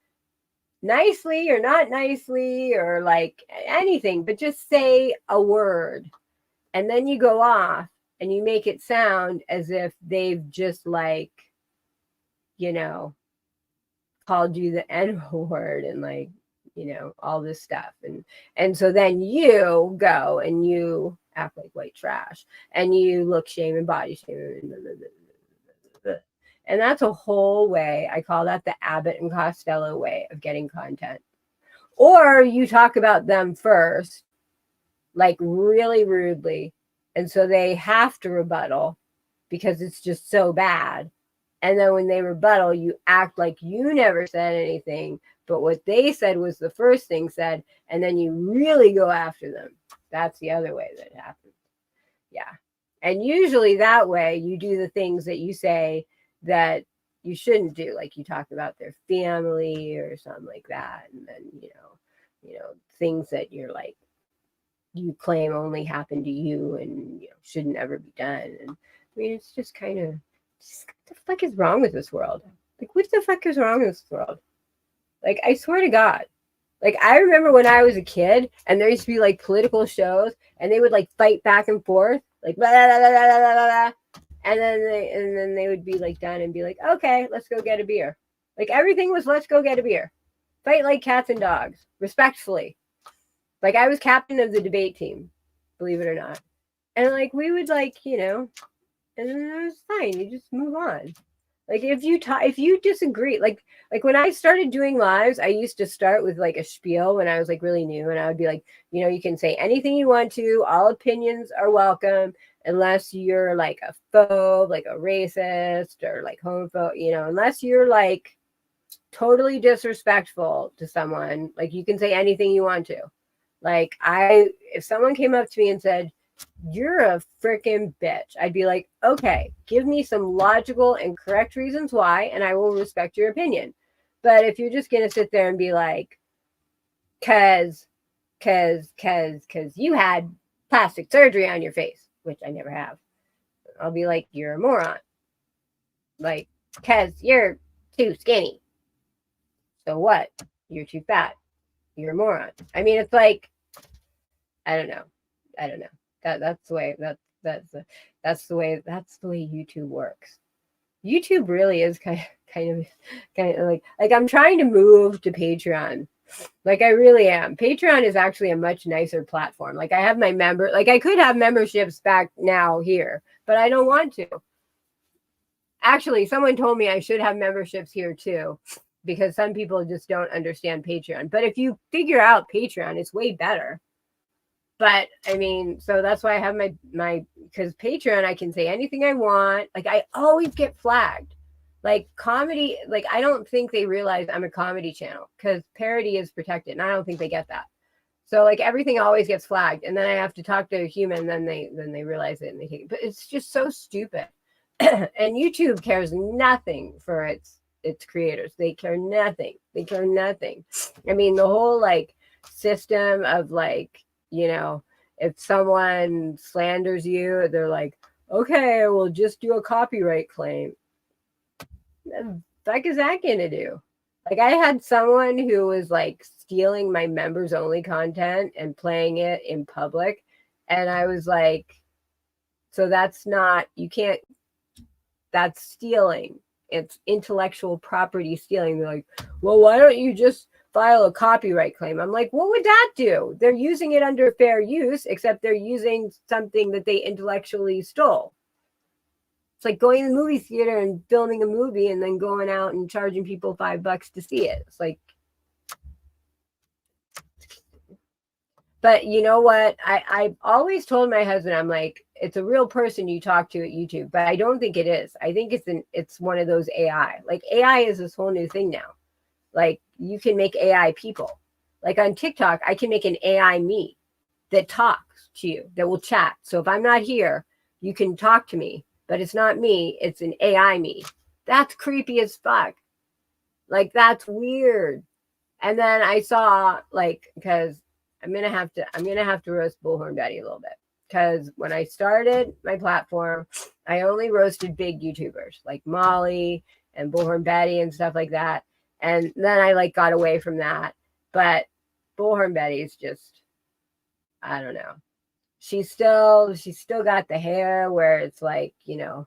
nicely or not nicely or like anything, but just say a word. And then you go off and you make it sound as if they've just like, you know, called you the N word and like, you know, all this stuff. And so then you go and you act like white trash and you look shame and body shame. And that's a whole way. I call that the Abbott and Costello way of getting content. Or you talk about them first, like really rudely. And so they have to rebuttal because it's just so bad. And then when they rebuttal, you act like you never said anything, but what they said was the first thing said, and then you really go after them. That's the other way that it happens. Yeah. And usually that way you do the things that you say that you shouldn't do, like you talk about their family or something like that. And then, you know, things that you're like, you claim only happened to you and you know, shouldn't ever be done. And I mean, it's just kind of, what the fuck is wrong with this world? Like, what the fuck is wrong with this world? Like, I swear to God. Like, I remember when I was a kid and there used to be like political shows and they would like fight back and forth, like blah, blah, blah, blah, blah, blah, blah. And then they would be like done and be like, okay, let's go get a beer. Like everything was let's go get a beer. Fight like cats and dogs, respectfully. Like I was captain of the debate team, believe it or not. And like we would like, you know, and then it was fine. You just move on. Like if you disagree, like when I started doing lives, I used to start with like a spiel when I was like really new, and I would be like, you know, you can say anything you want to. All opinions are welcome, unless you're like a phobe, like a racist, or like homophobe. You know, unless you're like totally disrespectful to someone, like you can say anything you want to. Like if someone came up to me and said, you're a freaking bitch, I'd be like, okay, give me some logical and correct reasons why, and I will respect your opinion. But if you're just going to sit there and be like, cause you had plastic surgery on your face, which I never have, I'll be like, you're a moron. Like, cause you're too skinny. So what? You're too fat. You're a moron. I mean, it's like, I don't know. That's the way that's the way YouTube works. YouTube really is kind of like I'm trying to move to Patreon. Like I really am. Patreon is actually a much nicer platform. Like I have my like I could have memberships back now here, but I don't want to. Actually, someone told me I should have memberships here too, because some people just don't understand Patreon. But if you figure out Patreon, it's way better. But I mean, so that's why I have my because Patreon, I can say anything I want. Like I always get flagged. Like comedy, like I don't think they realize I'm a comedy channel because parody is protected, and I don't think they get that. So like everything always gets flagged, and then I have to talk to a human, then they realize it and they take it. But it's just so stupid. And YouTube cares nothing for its creators. They care nothing. They care nothing. I mean, the whole like system of like, you know, if someone slanders you, they're like, okay, we'll just do a copyright claim. What the fuck is that gonna do? Like I had someone who was like stealing my members only content and playing it in public. And I was like, so that's not, you can't, that's stealing. It's intellectual property stealing. They're like, well, why don't you just file a copyright claim? I'm like, what would that do? They're using it under fair use, except they're using something that they intellectually stole. It's like going to the movie theater and filming a movie and then going out and charging people $5 to see it. It's like, but you know what? I've always told my husband, I'm like, it's a real person you talk to at YouTube, but I don't think it is. I think it's one of those AI. Like AI is this whole new thing now. Like you can make AI people. Like on TikTok, I can make an AI me that talks to you, that will chat. So if I'm not here, you can talk to me, but it's not me. It's an AI me. That's creepy as fuck. Like that's weird. And then I saw like, because I'm gonna have to roast Bullhorn Betty a little bit. Because when I started my platform, I only roasted big YouTubers like Molly and Bullhorn Betty and stuff like that. And then I like got away from that. But Bullhorn Betty's just, I don't know. She's still got the hair where it's like, you know,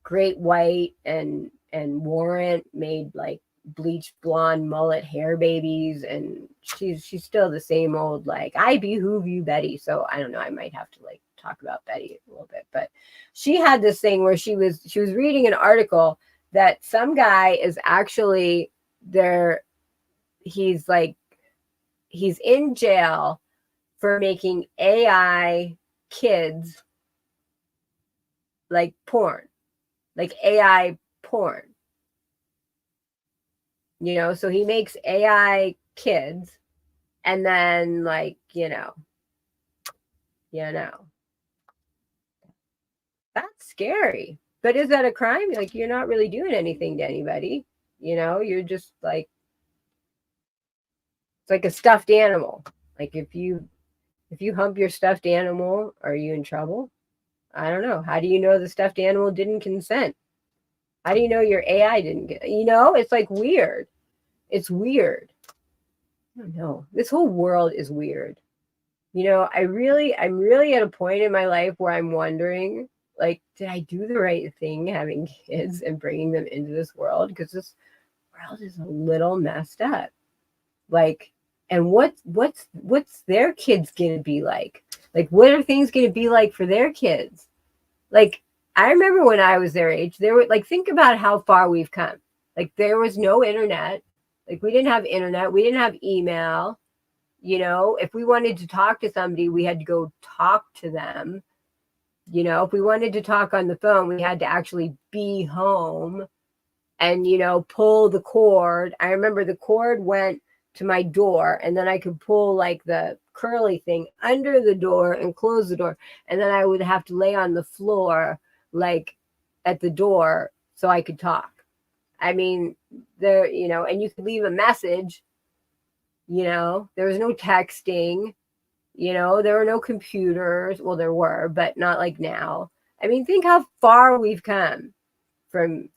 Great White and Warrant made like bleached blonde mullet hair babies, and she's still the same old like I behoove you Betty. So I don't know, I might have to like talk about Betty a little bit. But she had this thing where she was reading an article that some guy is actually there, he's in jail for making AI kids like porn, like AI porn. You know, so he makes AI kids and then like, you know, that's scary. But is that a crime? Like, you're not really doing anything to anybody. You know, you're just like, it's like a stuffed animal. Like if you hump your stuffed animal, are you in trouble? I don't know. How do you know the stuffed animal didn't consent? How do you know your AI didn't get, you know, it's like weird. It's weird. I don't know. This whole world is weird. You know, I'm really at a point in my life where I'm wondering, like, did I do the right thing having kids and bringing them into this world? Because this world is a little messed up. Like, and what's their kids gonna be like? Like, what are things gonna be like for their kids? Like, I remember when I was their age, there were like, think about how far we've come. Like, there was no internet. Like, we didn't have internet. We didn't have email. You know, if we wanted to talk to somebody, we had to go talk to them. You know, if we wanted to talk on the phone, we had to actually be home and, you know, pull the cord. I remember the cord went to my door, and then I could pull like the curly thing under the door and close the door. And then I would have to lay on the floor, like at the door, so I could talk. I mean, there, you know, and you could leave a message, you know, there was no texting, you know, there were no computers. Well, there were, but not like now. I mean, think how far we've come from,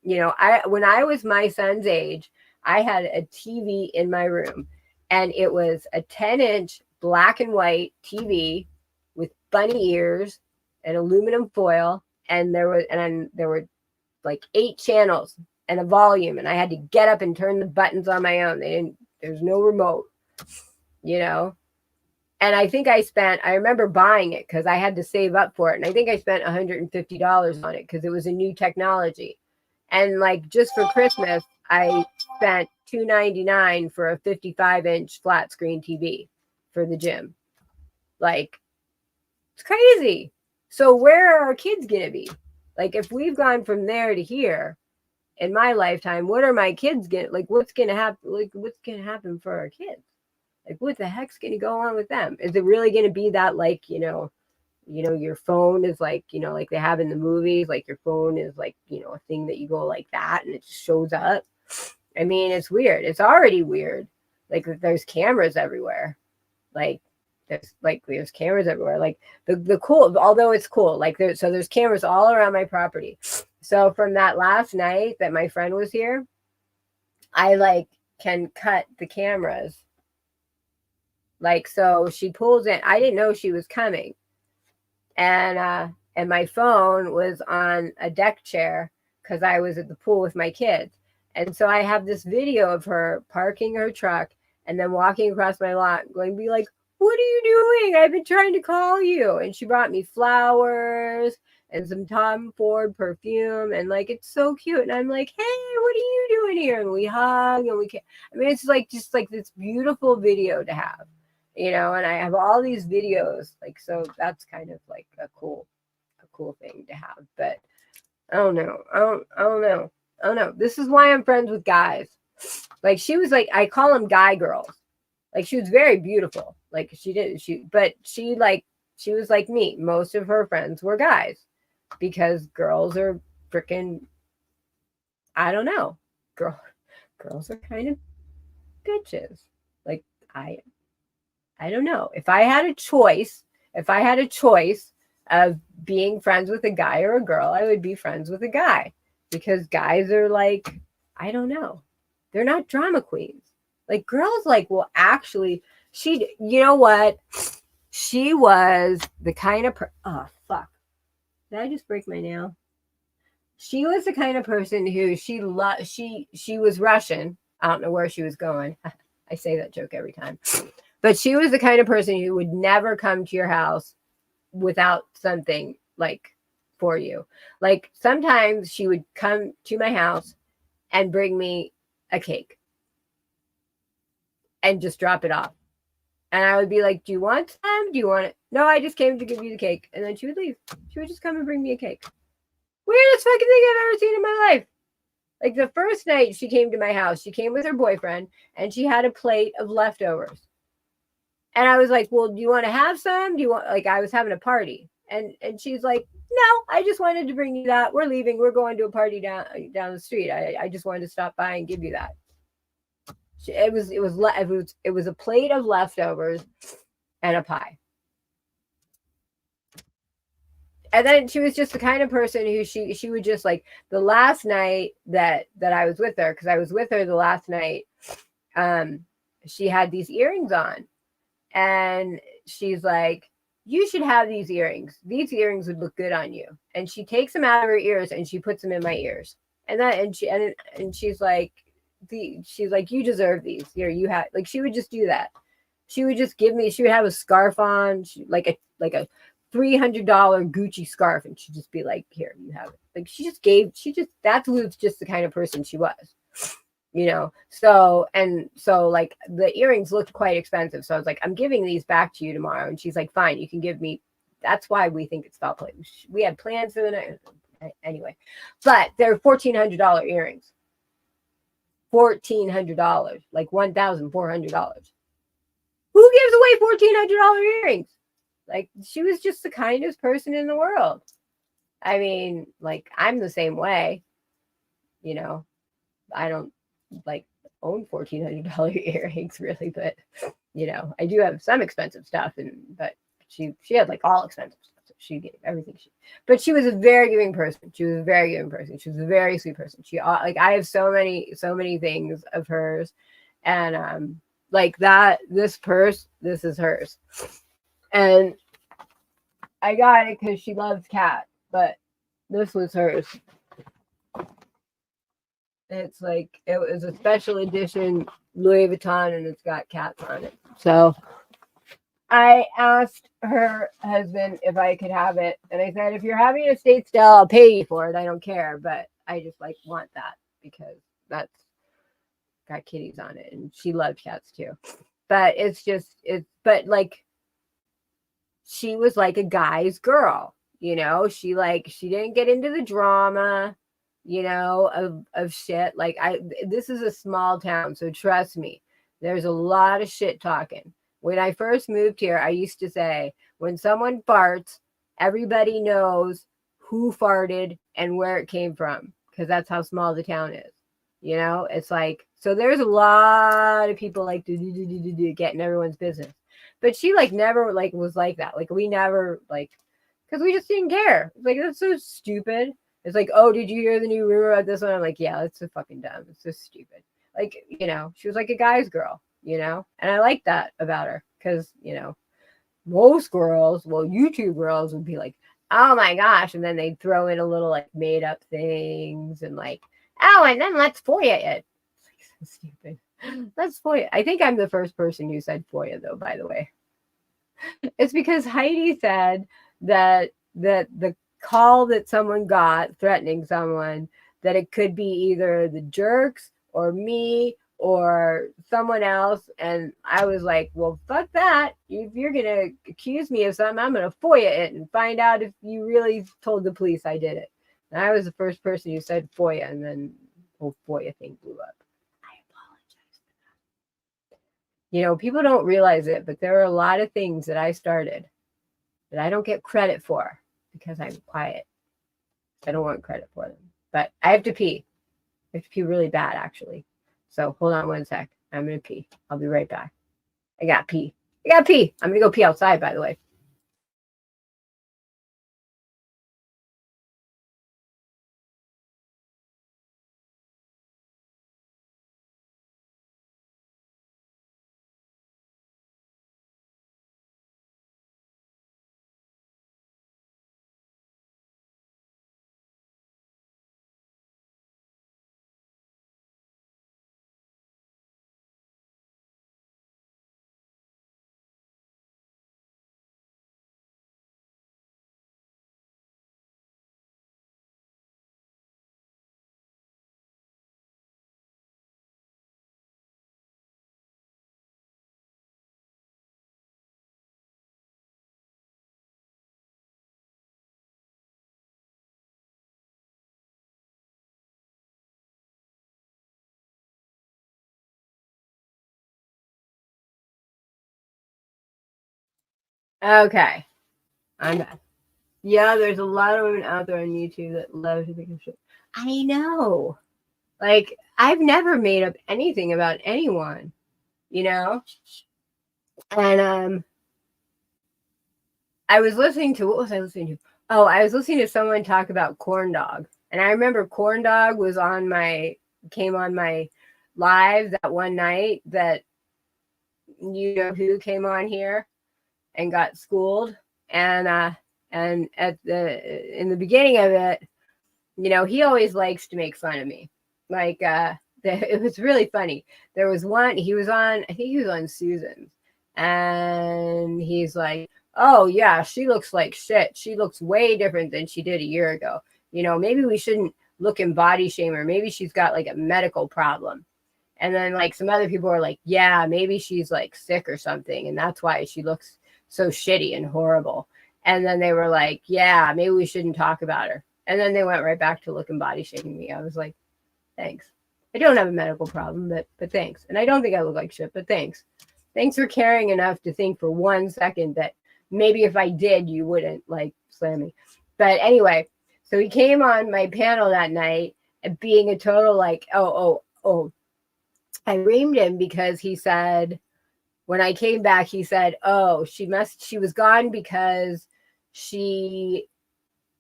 you know, when I was my son's age, I had a TV in my room, and it was a 10-inch black and white TV with bunny ears and aluminum foil. And there were like 8 channels and a volume, and I had to get up and turn the buttons on my own. There's no remote, you know? And I think I remember buying it because I had to save up for it. And I think I spent $150 on it because it was a new technology. And like just for Christmas, I spent $299 for a 55-inch flat screen TV for the gym. Like, it's crazy. So where are our kids going to be? Like, if we've gone from there to here in my lifetime, what are my kids going to, like, what's going to happen? Like, what's going to happen for our kids? Like, what the heck's going to go on with them? Is it really going to be that, like, you know, your phone is like, you know, like they have in the movies, like your phone is like, you know, a thing that you go like that and it just shows up. I mean, it's weird. It's already weird. Like, there's cameras everywhere. Like, there's cameras everywhere. Like the cool, although it's cool, like there's cameras all around my property. So from that last night that my friend was here, I like can cut the cameras. Like, so she pulls in. I didn't know she was coming. And my phone was on a deck chair because I was at the pool with my kids. And so I have this video of her parking her truck and then walking across my lot going to be like, what are you doing? I've been trying to call you. And she brought me flowers and some Tom Ford perfume. And like, it's so cute. And I'm like, hey, what are you doing here? And we hug and I mean, it's like, just like this beautiful video to have, you know, and I have all these videos. Like, so that's kind of like a cool thing to have. But I don't know. I don't know. This is why I'm friends with guys. Like, she was like, I call them guy girls. Like, she was very beautiful. Like, but she was like me. Most of her friends were guys because girls are freaking, I don't know. Girls are kind of bitches. Like, I don't know. If I had a choice of being friends with a guy or a girl, I would be friends with a guy because guys are like, I don't know. They're not drama queens. Like girls like will actually, you know what? She was the kind of oh fuck. Did I just break my nail? She was the kind of person who she was Russian. I don't know where she was going. I say that joke every time. But she was the kind of person who would never come to your house without something like for you. Like sometimes she would come to my house and bring me a cake and just drop it off. And I would be like, do you want some? Do you want it? No, I just came to give you the cake. And then she would leave. She would just come and bring me a cake. Weirdest fucking thing I've ever seen in my life. Like the first night she came to my house, she came with her boyfriend and she had a plate of leftovers. And I was like, well, do you want to have some? Do you want, like, I was having a party. And she's like, no, I just wanted to bring you that. We're leaving. We're going to a party down the street. I just wanted to stop by and give you that. It was a plate of leftovers and a pie. And then she was just the kind of person who she would just like the last night that I was with her, because I was with her the last night, she had these earrings on. And she's like, you should have these earrings. These earrings would look good on you. And she takes them out of her ears and she puts them in my ears. And she's like, you deserve these. Here, you have, like, she would just do that. She would just give me, she would have a scarf on, like a $300 Gucci scarf. And she'd just be like, here, you have it. Like that's just the kind of person she was. You know, so like the earrings looked quite expensive. So I was like, I'm giving these back to you tomorrow. And she's like, fine, you can give me. That's why we think it's foul play. We had plans for the night anyway, but they're $1,400 earrings. $1,400, like $1,400. Who gives away $1,400 earrings? Like she was just the kindest person in the world. I mean, like I'm the same way. You know, I don't like own $1,400 earrings really, but you know, I do have some expensive stuff, but she had like all expensive stuff. So she gave everything but she was a very giving person. She was a very giving person. She was a very sweet person. She like I have so many things of hers, and like that. This purse, this is hers, and I got it because she loves cats, but this was hers. It's like it was a special edition Louis Vuitton and it's got cats on it. So I asked her husband if I could have it. And I said, if you're having an estate sale, I'll pay you for it. I don't care. But I just like want that because that's got kitties on it. And she loved cats too. But but like she was like a guy's girl, you know, she didn't get into the drama, you know, of shit. Like this is a small town, so trust me, there's a lot of shit talking. When I first moved here, I used to say, when someone farts, everybody knows who farted and where it came from, because that's how small the town is. You know, it's like, so there's a lot of people like getting everyone's business. But she like never like was like that. Like we never like, because we just didn't care. Like that's so stupid. It's like, oh, did you hear the new rumor about this one? I'm like, yeah, it's so fucking dumb. It's so stupid. Like, you know, she was like a guy's girl, you know, and I like that about her because, you know, most girls, well, YouTube girls would be like, oh my gosh, and then they'd throw in a little like made up things and like, oh, and then let's FOIA it. It's like so stupid. Let's FOIA. I think I'm the first person who said FOIA, though, by the way. It's because Heidi said that the call that someone got threatening someone, that it could be either the jerks or me or someone else. And I was like, well, fuck that. If you're going to accuse me of something, I'm going to FOIA it and find out if you really told the police I did it. And I was the first person who said FOIA, and then the whole FOIA thing blew up. I apologize for that. You know, people don't realize it, but there are a lot of things that I started that I don't get credit for because I'm quiet. I don't want credit for them. But I have to pee. I have to pee really bad, actually. So hold on one sec. I'm going to pee. I'll be right back. I got to pee. I'm going to go pee outside, by the way. Okay. I'm back. Yeah, there's a lot of women out there on YouTube that love to think of shit. I know. Like, I've never made up anything about anyone, you know? And I was listening to, what was I listening to? Oh, I was listening to someone talk about corn dog. And I remember corn dog was came on my live that one night that you know who came on here and got schooled. And in the beginning of it, you know, he always likes to make fun of me. Like it was really funny. There was one, he was on, I think he was on Susan's, and he's like, oh yeah, she looks like shit. She looks way different than she did a year ago. You know, maybe we shouldn't look and body shame her. Maybe she's got like a medical problem. And then like some other people are like, yeah, maybe she's like sick or something, and that's why she looks so shitty and horrible. And then they were like, yeah, maybe we shouldn't talk about her. And then they went right back to look and body shaming me. I was like, thanks. I don't have a medical problem, but thanks. And I don't think I look like shit, but thanks. Thanks for caring enough to think for 1 second that maybe if I did, you wouldn't like slam me. But anyway, so he came on my panel that night and being a total like, oh. I reamed him because he said, when I came back, he said, oh, she was gone because she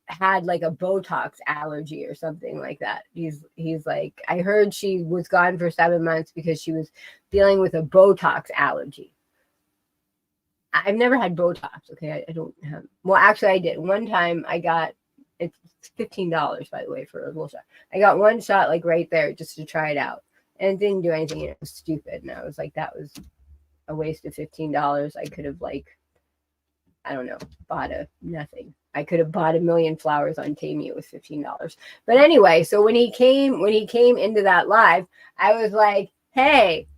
had like a Botox allergy or something like that. He's like, I heard she was gone for 7 months because she was dealing with a Botox allergy. I've never had Botox. Okay. I don't have, well, actually I did. One time I got, it's $15, by the way, for a little shot. I got one shot like right there just to try it out. And it didn't do anything. It was stupid. And I was like, that was a waste of $15. I could have like, I don't know, bought nothing. I could have bought 1,000,000 flowers on Tamia with $15. But anyway, so when he came into that live, I was like, hey,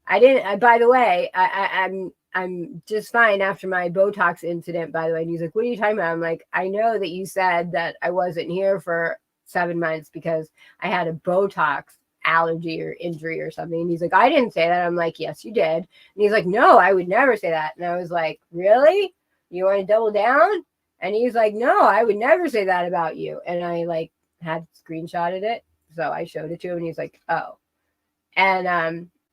by the way, I'm just fine after my Botox incident, by the way. And he's like, what are you talking about? I'm like, I know that you said that I wasn't here for 7 months because I had a Botox allergy or injury or something. And he's like, I didn't say that. I'm like, yes, you did. And he's like, no, I would never say that. And I was like, really? You want to double down? And he's like, no, I would never say that about you. And I like had screenshotted it. So I showed it to him and he's like, oh. And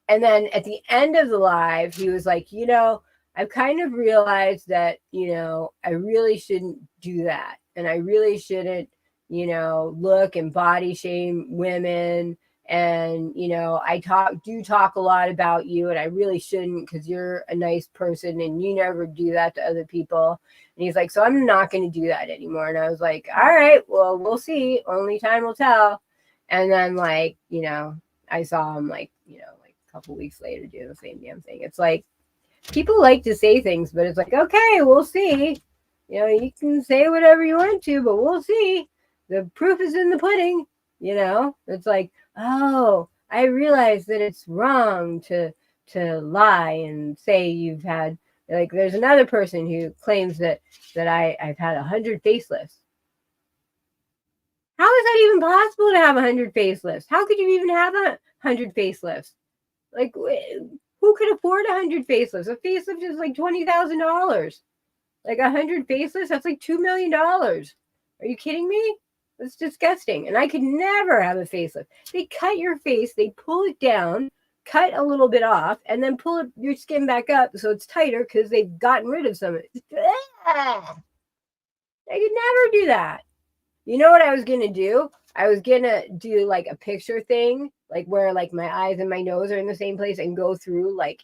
then at the end of the live, he was like, you know, I've kind of realized that, you know, I really shouldn't do that. And I really shouldn't, you know, look and body shame women. And, you know, I do talk a lot about you, and I really shouldn't because you're a nice person and you never do that to other people. And he's like, so I'm not going to do that anymore. And I was like, all right, well, we'll see. Only time will tell. And then, like, you know, I saw him, like, you know, like a couple weeks later doing the same damn thing. It's like, people like to say things, but it's like, okay, we'll see. You know, you can say whatever you want to, but we'll see. The proof is in the pudding. You know, it's like, oh, I realize that it's wrong to lie and say you've had, like, there's another person who claims that I've had 100 facelifts. How is that even possible to have 100 facelifts? How could you even have 100 facelifts? Like, who could afford 100 facelifts? A facelift is like $20,000. Like 100 facelifts, that's like $2 million. Are you kidding me? That's disgusting. And I could never have a facelift. They cut your face, they pull it down, cut a little bit off, and then pull your skin back up so it's tighter because they've gotten rid of some of it. I could never do that. You know what I was going to do? I was going to do like a picture thing, like where like my eyes and my nose are in the same place and go through like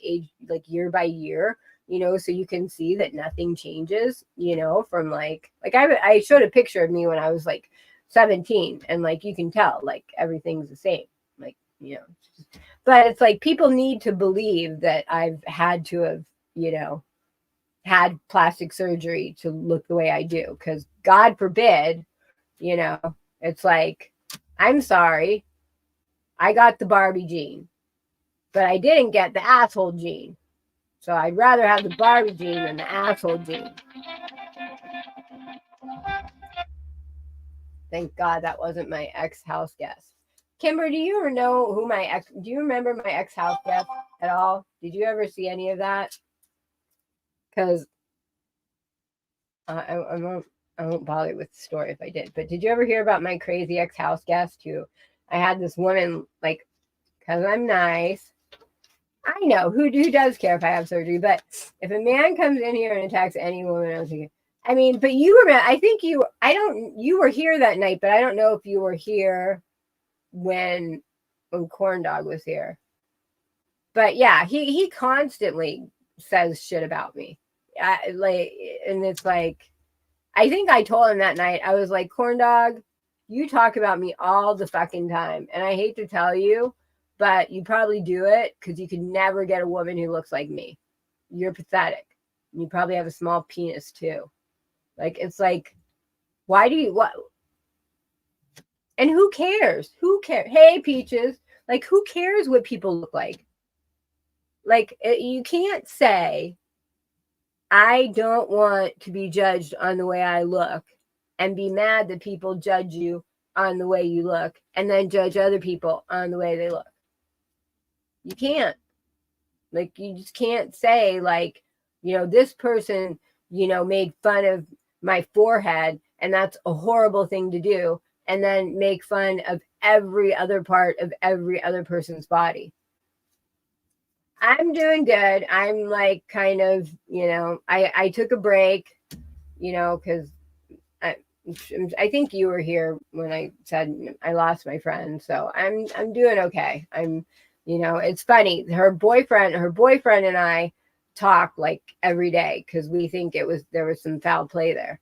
year by year, you know, so you can see that nothing changes, you know, from like I showed a picture of me when I was like 17 and like you can tell like everything's the same, like, you know, but it's like people need to believe that I've had to have, you know, had plastic surgery to look the way I do, because God forbid, you know, it's like, I'm sorry, I got the Barbie gene, but I didn't get the asshole gene. So I'd rather have the Barbie gene than the asshole gene. Thank God that wasn't my ex-house guest. Kimber, do you ever know who do you remember my ex-house guest at all? Did you ever see any of that? Because I won't bother with the story if I did. But did you ever hear about my crazy ex-house guest who I had this woman, like, because I'm nice. I know who does care if I have surgery, but if a man comes in here and attacks any woman, I was thinking, I mean, but you were, I think you, I don't, you were here that night, but I don't know if you were here when Corn Dog was here. But yeah, he constantly says shit about me. Like, and it's like, I think I told him that night, I was like, Corn Dog, you talk about me all the fucking time. And I hate to tell you, but you probably do it because you could never get a woman who looks like me. You're pathetic. You probably have a small penis too. Like, it's like, why do you, what? And who cares? Who cares? Hey, Peaches. Like, who cares what people look like? Like, you can't say, I don't want to be judged on the way I look and be mad that people judge you on the way you look and then judge other people on the way they look. You can't. Like, you just can't say, like, you know, this person, you know, made fun of my forehead and that's a horrible thing to do, and then make fun of every other part of every other person's body. I'm doing good. I'm like kind of, you know, I took a break, you know, because I think you were here when I said I lost my friend. So I'm doing okay. I'm, you know, it's funny. Her boyfriend and I talk like every day because we think there was some foul play there.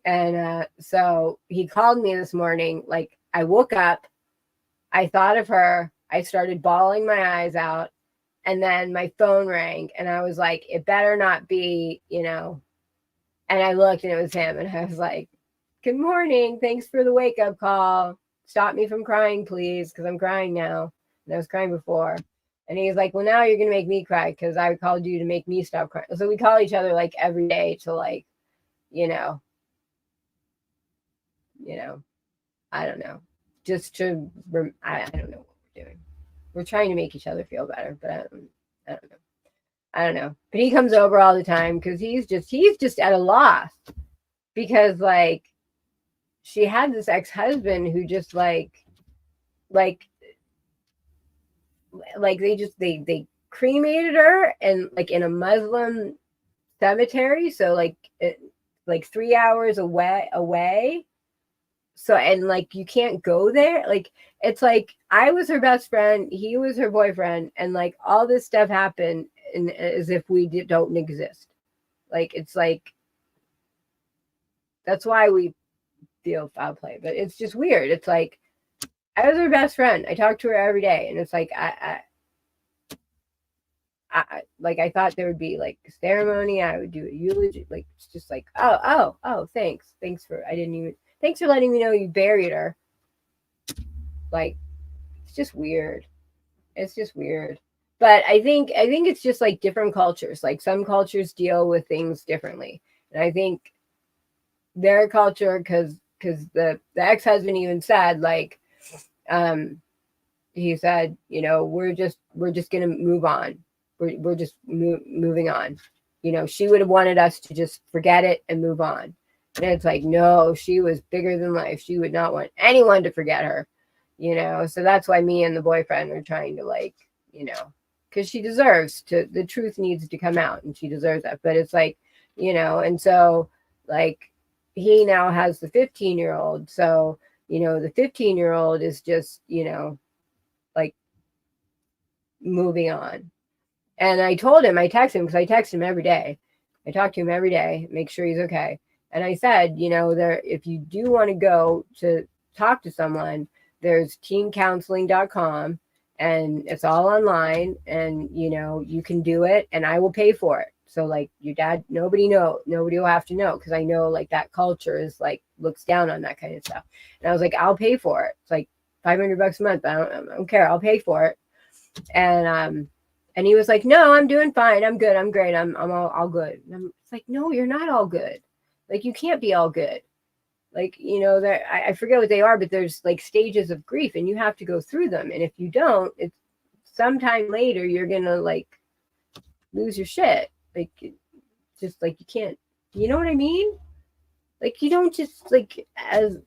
And so he called me this morning. Like, I woke up, I thought of her, I started bawling my eyes out. And then my phone rang and I was like, it better not be, you know. And I looked and it was him. And I was like, good morning. Thanks for the wake up call. Stop me from crying, please, because I'm crying now. And I was crying before. And he's like, well, now you're going to make me cry because I called you to make me stop crying. So we call each other like every day to, like, you know, I don't know. Just to, I don't know what we're doing. We're trying to make each other feel better, but I don't know. I don't know. But he comes over all the time because he's just at a loss because, like, she had this ex-husband who just like they cremated her and like in a Muslim cemetery, so like 3 hours away. So, and like, you can't go there. Like, it's like, I was her best friend, he was her boyfriend, and like all this stuff happened and as if we don't exist. Like, it's like, that's why we feel foul play. But it's just weird. It's like, I was her best friend, I talked to her every day, and it's like, I thought there would be like a ceremony, I would do a eulogy. Like, it's just like, oh, thanks for letting me know you buried her. Like, it's just weird. It's just weird. But I think it's just like different cultures. Like, some cultures deal with things differently. And I think their culture, because the ex-husband even said, like, he said, you know, we're just gonna move on. We're just moving on. You know, she would have wanted us to just forget it and move on. And it's like, no, she was bigger than life. She would not want anyone to forget her, you know? So that's why me and the boyfriend are trying to, like, you know, because she deserves to, the truth needs to come out and she deserves that. But it's like, you know, and so, like, he now has the 15-year-old. So, you know, the 15-year-old is just, you know, like, moving on. And I told him, I text him, because I text him every day. I talk to him every day, make sure he's okay. And I said, you know, if you do want to go to talk to someone, there's teencounseling.com and it's all online, and, you know, you can do it and I will pay for it. So, like, your dad, nobody will have to know, because I know, like, that culture is like, looks down on that kind of stuff. And I was like, I'll pay for it. It's like $500 a month. I don't care. I'll pay for it. And he was like, no, I'm doing fine. I'm good. I'm great. I'm all good. And it's like, no, you're not all good. Like, you can't be all good. Like, you know, I forget what they are, but there's like stages of grief and you have to go through them. And if you don't, it's sometime later, you're going to, like, lose your shit. Like, just like, you can't, you know what I mean? Like, you don't just, like, as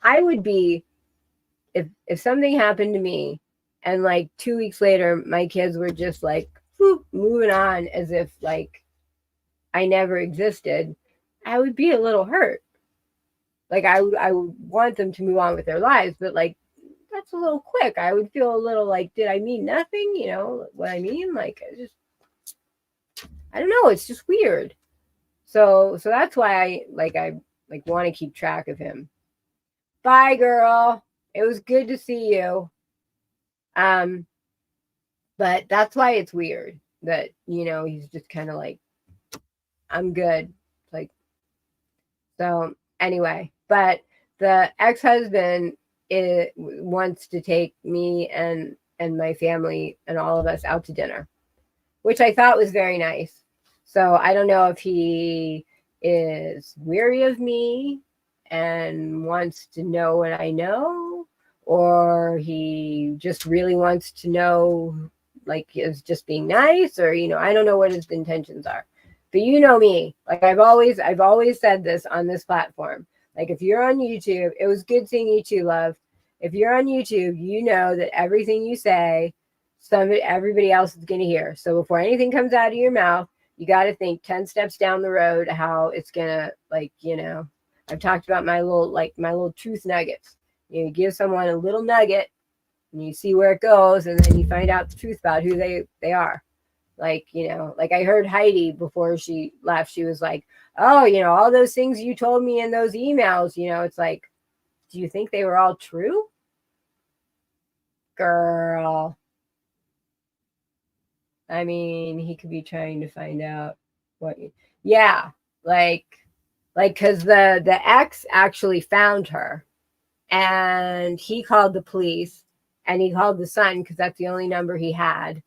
I would be, if something happened to me and like 2 weeks later my kids were just like whoop, moving on as if like I never existed, I would be a little hurt. Like, I would want them to move on with their lives, but like that's a little quick. I would feel a little like, did I mean nothing? You know what I mean? Like, I don't know. It's just weird. So that's why I want to keep track of him. Bye, girl. It was good to see you. Um, but that's why it's weird that, he's just kind of like, I'm good. Like, so anyway, but the ex-husband wants to take me and my family and all of us out to dinner, which I thought was very nice. So I don't know if he is weary of me and wants to know what I know, or he just really wants to know, like, is just being nice, or I don't know what his intentions are. But you know me, like I've always said this on this platform. Like, if you're on YouTube, it was good seeing you too, love. If you're on YouTube, you know that everything you say, everybody else is going to hear. So before anything comes out of your mouth, you got to think 10 steps down the road how it's going to, like, I've talked about my little truth nuggets. You give someone a little nugget and you see where it goes, and then you find out the truth about who they are. Like, like I heard Heidi before she left, she was like, oh, all those things you told me in those emails, it's like, do you think they were all true? Girl. I mean, he could be trying to find out what. Yeah, because the ex actually found her, and he called the police, and he called the son because that's the only number he had,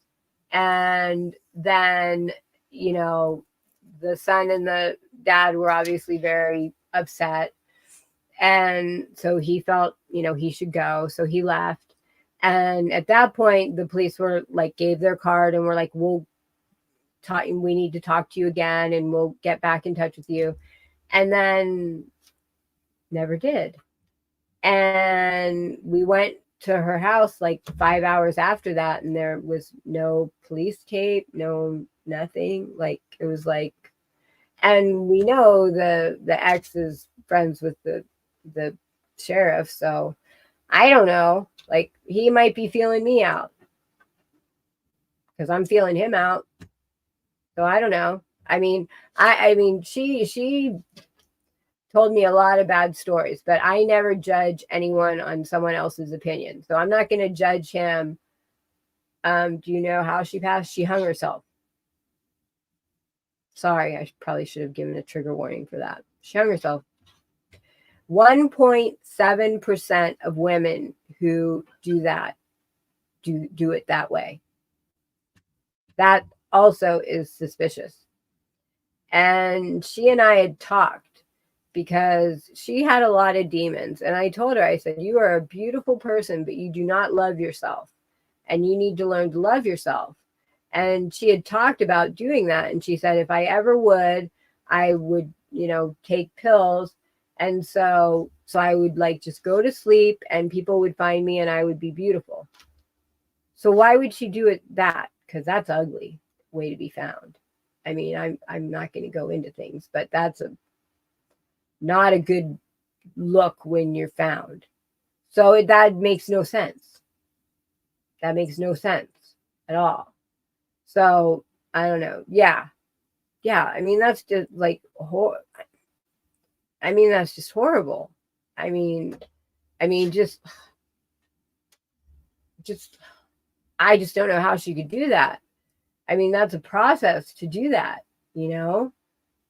and then the son and the dad were obviously very upset, and so he felt he should go, so he left. And at that point, the police were like, gave their card and were like, we need to talk to you again and we'll get back in touch with you. And then never did. And we went to her house like 5 hours after that, and there was no police tape, no nothing. Like, it was like, and we know the ex is friends with the sheriff, so I don't know. Like, he might be feeling me out because I'm feeling him out. So I don't know. I mean, she told me a lot of bad stories, but I never judge anyone on someone else's opinion. So I'm not going to judge him. Do you know how she passed? She hung herself. Sorry, I probably should have given a trigger warning for that. She hung herself. 1.7% of women who do that do it that way. That also is suspicious. And she and I had talked because she had a lot of demons. And I told her, I said, you are a beautiful person, but you do not love yourself. And you need to learn to love yourself. And she had talked about doing that. And she said, if I ever would, I would, take pills. And so I would like just go to sleep and people would find me and I would be beautiful. So why would she do it that? Because that's ugly way to be found. I mean, I'm not going to go into things, but that's not a good look when you're found. So that makes no sense. That makes no sense at all. So I don't know. Yeah. I mean, that's just like that's just horrible. I mean, just I just don't know how she could do that. I mean, that's a process to do that,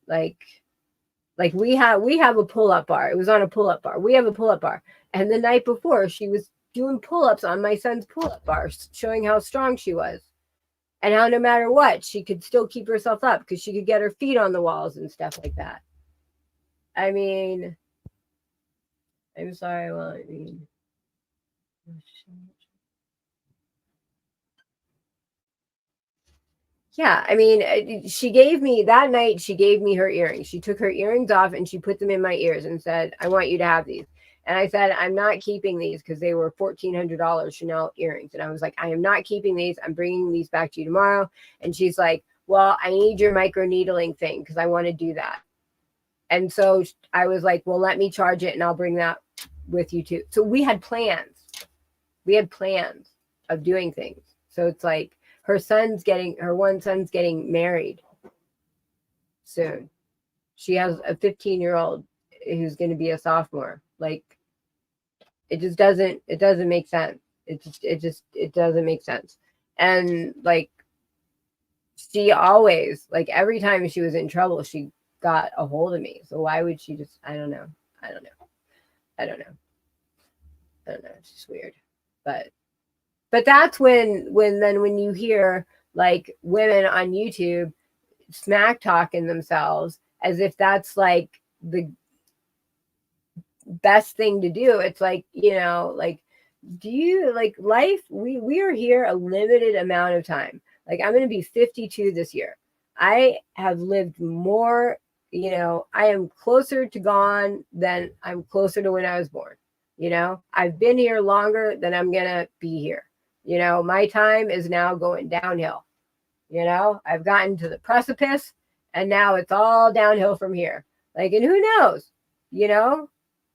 like we have a pull-up bar. It was on a pull-up bar. We have a pull-up bar. And the night before, she was doing pull-ups on my son's pull-up bar, showing how strong she was and how no matter what, she could still keep herself up because she could get her feet on the walls and stuff like that. I mean, I'm sorry. Well, I mean, Yeah, I mean, she gave me that night, she gave me her earrings. She took her earrings off and she put them in my ears and said, I want you to have these. And I said, I'm not keeping these because they were $1,400 Chanel earrings. And I was like, I am not keeping these. I'm bringing these back to you tomorrow. And she's like, well, I need your micro needling thing because I want to do that. And so I was like, well, let me charge it and I'll bring that with you too. So we had plans. We had plans of doing things. So it's like her one son's getting married soon. She has a 15-year-old who's going to be a sophomore. Like it doesn't make sense. It doesn't make sense. And like she always, like every time she was in trouble, she got a hold of me. So why would she just, I don't know. It's just weird. But that's when you hear like women on YouTube smack talking themselves as if that's like the best thing to do. It's like, like, do you like life? We are here a limited amount of time. Like I'm going to be 52 this year. I have lived more, I am closer to gone than I'm closer to when I was born. I've been here longer than I'm going to be here. My time is now going downhill. I've gotten to the precipice and now it's all downhill from here. Like, and who knows,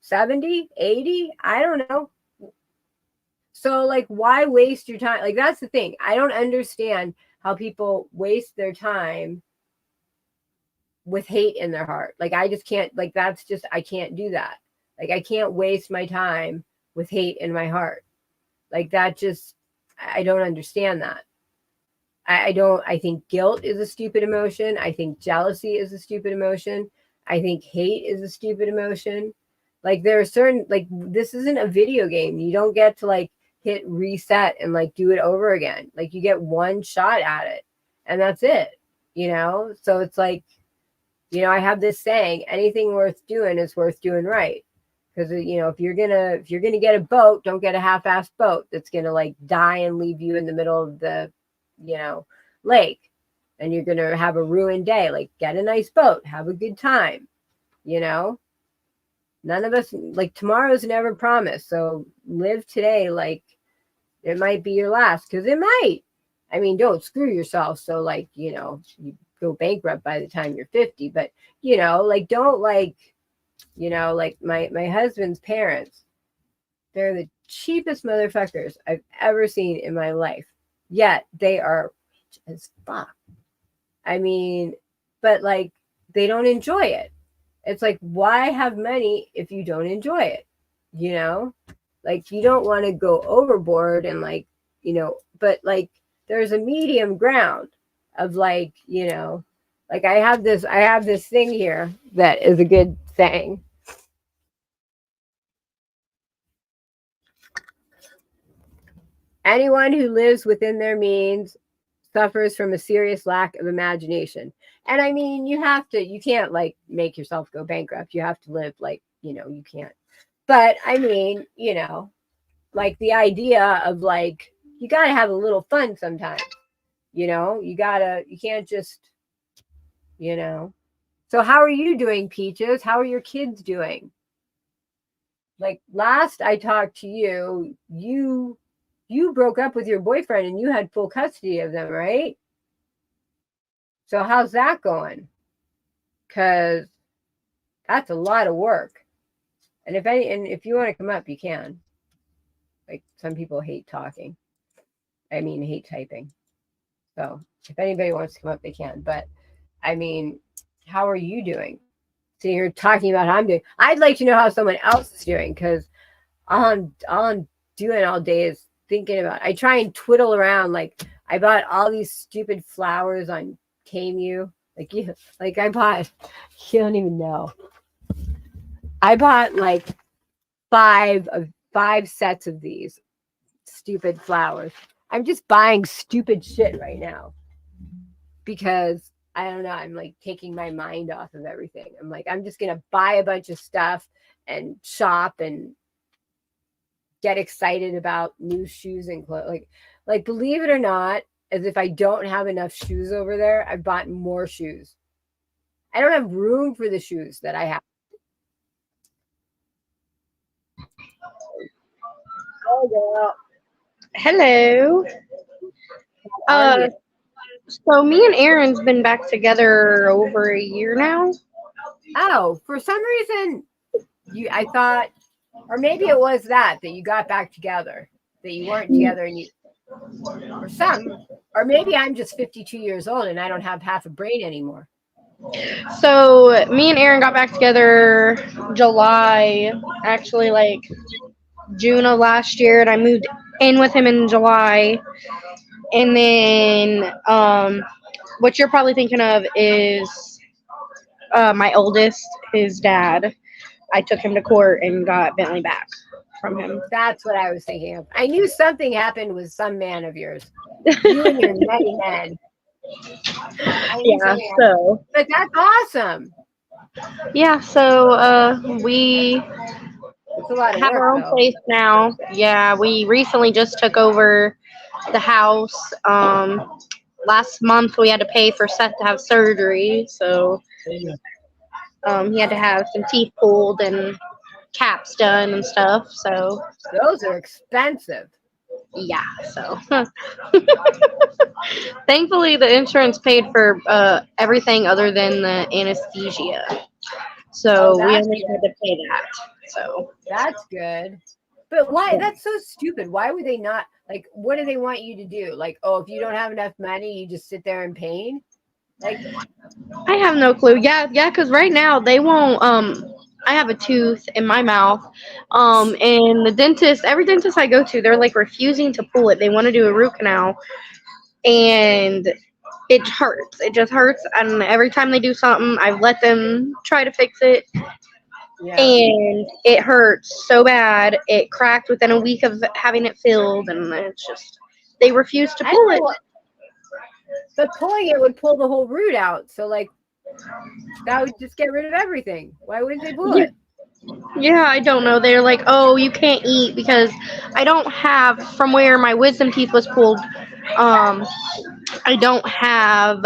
70, 80, I don't know. So like, why waste your time? Like, that's the thing. I don't understand how people waste their time with hate in their heart. Like, I just can't, like, I can't do that. Like, I can't waste my time with hate in my heart. Like that just, I don't understand that. I think guilt is a stupid emotion. I think jealousy is a stupid emotion. I think hate is a stupid emotion. Like there are certain, like this isn't a video game. You don't get to like hit reset and like do it over again. Like you get one shot at it and that's it, So it's like, I have this saying, anything worth doing is worth doing right. Because if you're gonna get a boat, don't get a half-assed boat that's gonna like die and leave you in the middle of the lake, and you're gonna have a ruined day. Like get a nice boat, have a good time. None of us, like, tomorrow's never promised, so live today like it might be your last, because it might. I mean, don't screw yourself so like you go bankrupt by the time you're 50, but like don't like like my husband's parents, they're the cheapest motherfuckers I've ever seen in my life. Yet they are rich as fuck. I mean, but like they don't enjoy it. It's like, why have money if you don't enjoy it? Like you don't want to go overboard and like, but like there's a medium ground of like, like I have this thing here that is a good thing. Anyone who lives within their means suffers from a serious lack of imagination. And I mean, you can't like make yourself go bankrupt. You have to live like, you can't. But I mean, like the idea of like, you got to have a little fun sometimes. You can't just, So how are you doing, Peaches? How are your kids doing? Like last I talked to you, you broke up with your boyfriend and you had full custody of them, right? So how's that going? Because that's a lot of work. And if you want to come up, you can. Like some people hate talking. I mean, hate typing. So if anybody wants to come up, they can. But I mean, how are you doing? So you're talking about how I'm doing. I'd like to know how someone else is doing, because all I'm doing all day is thinking about. I try and twiddle around. Like I bought all these stupid flowers on Kmu. Like I bought. You don't even know. I bought like five sets of these stupid flowers. I'm just buying stupid shit right now because I don't know. I'm like taking my mind off of everything. I'm like, I'm just gonna buy a bunch of stuff and shop and get excited about new shoes and clothes. Like believe it or not, as if I don't have enough shoes over there. I've bought more shoes. I don't have room for the shoes that I have. Oh, girl. Hello. So me and Aaron's been back together over a year now. Oh, for some reason, I thought, or maybe it was that you got back together, that you weren't together, and or maybe I'm just 52 years old and I don't have half a brain anymore. So me and Aaron got back together July, actually like June of last year, and I moved in with him in July. And then what you're probably thinking of is my oldest, his dad. I took him to court and got Bentley back from him. That's what I was thinking of. I knew something happened with some man of yours. You and your many men. Yeah, so. But that's awesome. Yeah, so we have our own place now. Yeah, we recently just took over the house. Last month we had to pay for Seth to have surgery, so he had to have some teeth pulled and caps done and stuff. So those are expensive. Yeah, so thankfully the insurance paid for everything other than the anesthesia. So we only had to pay that. So that's good. But why? That's so stupid. Why would they not? Like, what do they want you to do? Like, oh, if you don't have enough money, you just sit there in pain? Like, I have no clue. Yeah, because right now they won't. I have a tooth in my mouth, and the dentist, every dentist I go to, they're like refusing to pull it. They want to do a root canal, and it hurts. It just hurts. And every time they do something, I've let them try to fix it. Yeah. And it hurts so bad. It cracked within a week of having it filled, and it's just, they refuse to pull it. But pulling it would pull the whole root out. So, like, that would just get rid of everything. Why wouldn't they pull it? Yeah, I don't know. They're like, oh, you can't eat because I don't have, from where my wisdom teeth was pulled, I don't have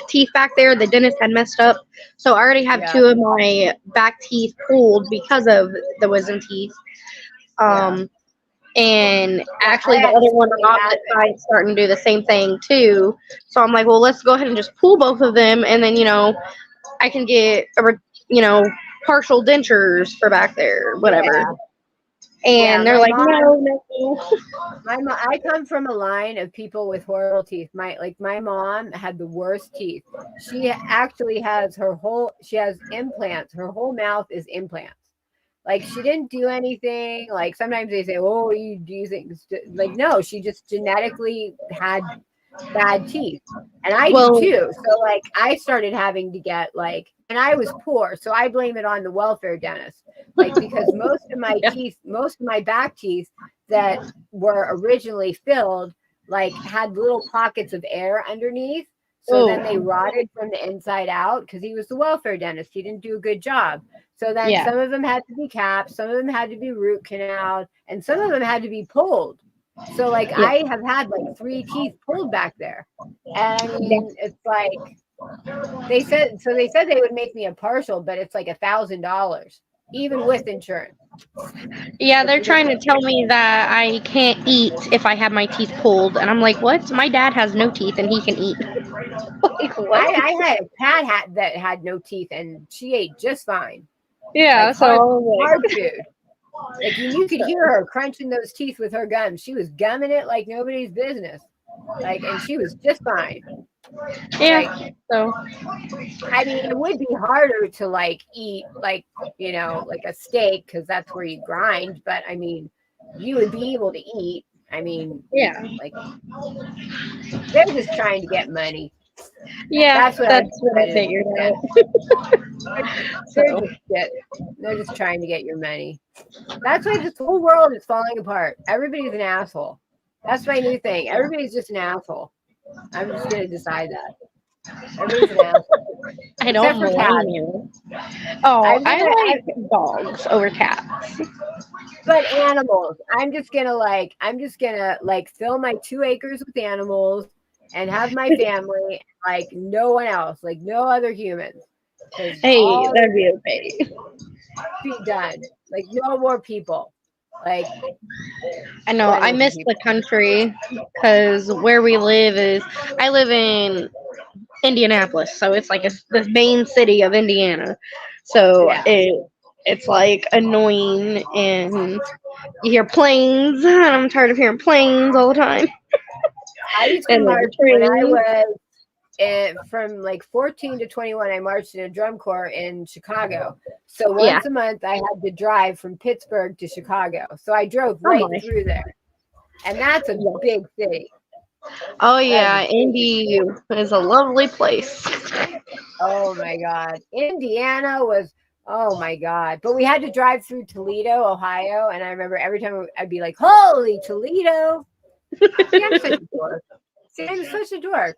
teeth back there. The dentist had messed up. So I already have 2 of my back teeth pulled because of the wisdom teeth. And actually the other one on the opposite side is starting to do the same thing too. So I'm like, well, let's go ahead and just pull both of them, and then, I can get, partial dentures for back there, whatever. Yeah. And they're like, no. I come from a line of people with horrible teeth. My mom had the worst teeth. She actually has she has implants. Her whole mouth is implants. Like, she didn't do anything. Like, sometimes they say, oh, you do things. Like, no, she just genetically had bad teeth. And I do too. So, like, I started having to get, like, and I was poor. So I blame it on the welfare dentist. Like, because most of my teeth, most of my back teeth that were originally filled, like, had little pockets of air underneath. So then they rotted from the inside out because he was the welfare dentist. He didn't do a good job. So then some of them had to be capped, some of them had to be root canaled, and some of them had to be pulled. So, like, I have had, like, 3 teeth pulled back there. And I mean, it's like, they said they would make me a partial, but it's like $1,000, even with insurance. Yeah, they're trying to tell me that I can't eat if I have my teeth pulled, and I'm like, what? My dad has no teeth and he can eat. Like, what? I had a cat that had no teeth and she ate just fine. Yeah, like, hard food. Like, you could hear her crunching those teeth with her gums. She was gumming it like nobody's business. Like, and she was just fine. Yeah. Like, so, I mean, it would be harder to, like, eat, like, like a steak, because that's where you grind. But I mean, you would be able to eat. I mean, like, they're just trying to get money. Yeah, that's what I figured out. They're just trying to get your money. That's why this whole world is falling apart. Everybody's an asshole. That's my new thing. Everybody's just an asshole. I'm just going to decide that. Everybody's an asshole. I don't blame you. Oh, I like dogs over cats. But animals, I'm just gonna like fill my 2 acres with animals and have my family, like no one else, like no other humans, because Hey, all that'd be okay. be done. Like no more people. Like I know. done I with the miss the people. country because where we live is. I live in Indianapolis, so it's like the main city of Indiana. So Yeah. it's like annoying, and you hear planes, and I'm tired of hearing planes all the time, I used to and then march when I trains. was from like 14 to 21. I marched in a drum corps in Chicago. So Yeah. once a month, I had to drive from Pittsburgh to Chicago. So I drove Oh right my. through there, and that's a big city. Oh That's a yeah, big. Indy is a lovely place. Oh my God, Indiana was. Oh my God, but we had to drive through Toledo, Ohio, and I remember every time I'd be like, "Holy Toledo!" See, I'm such a dork. See, I'm such a dork.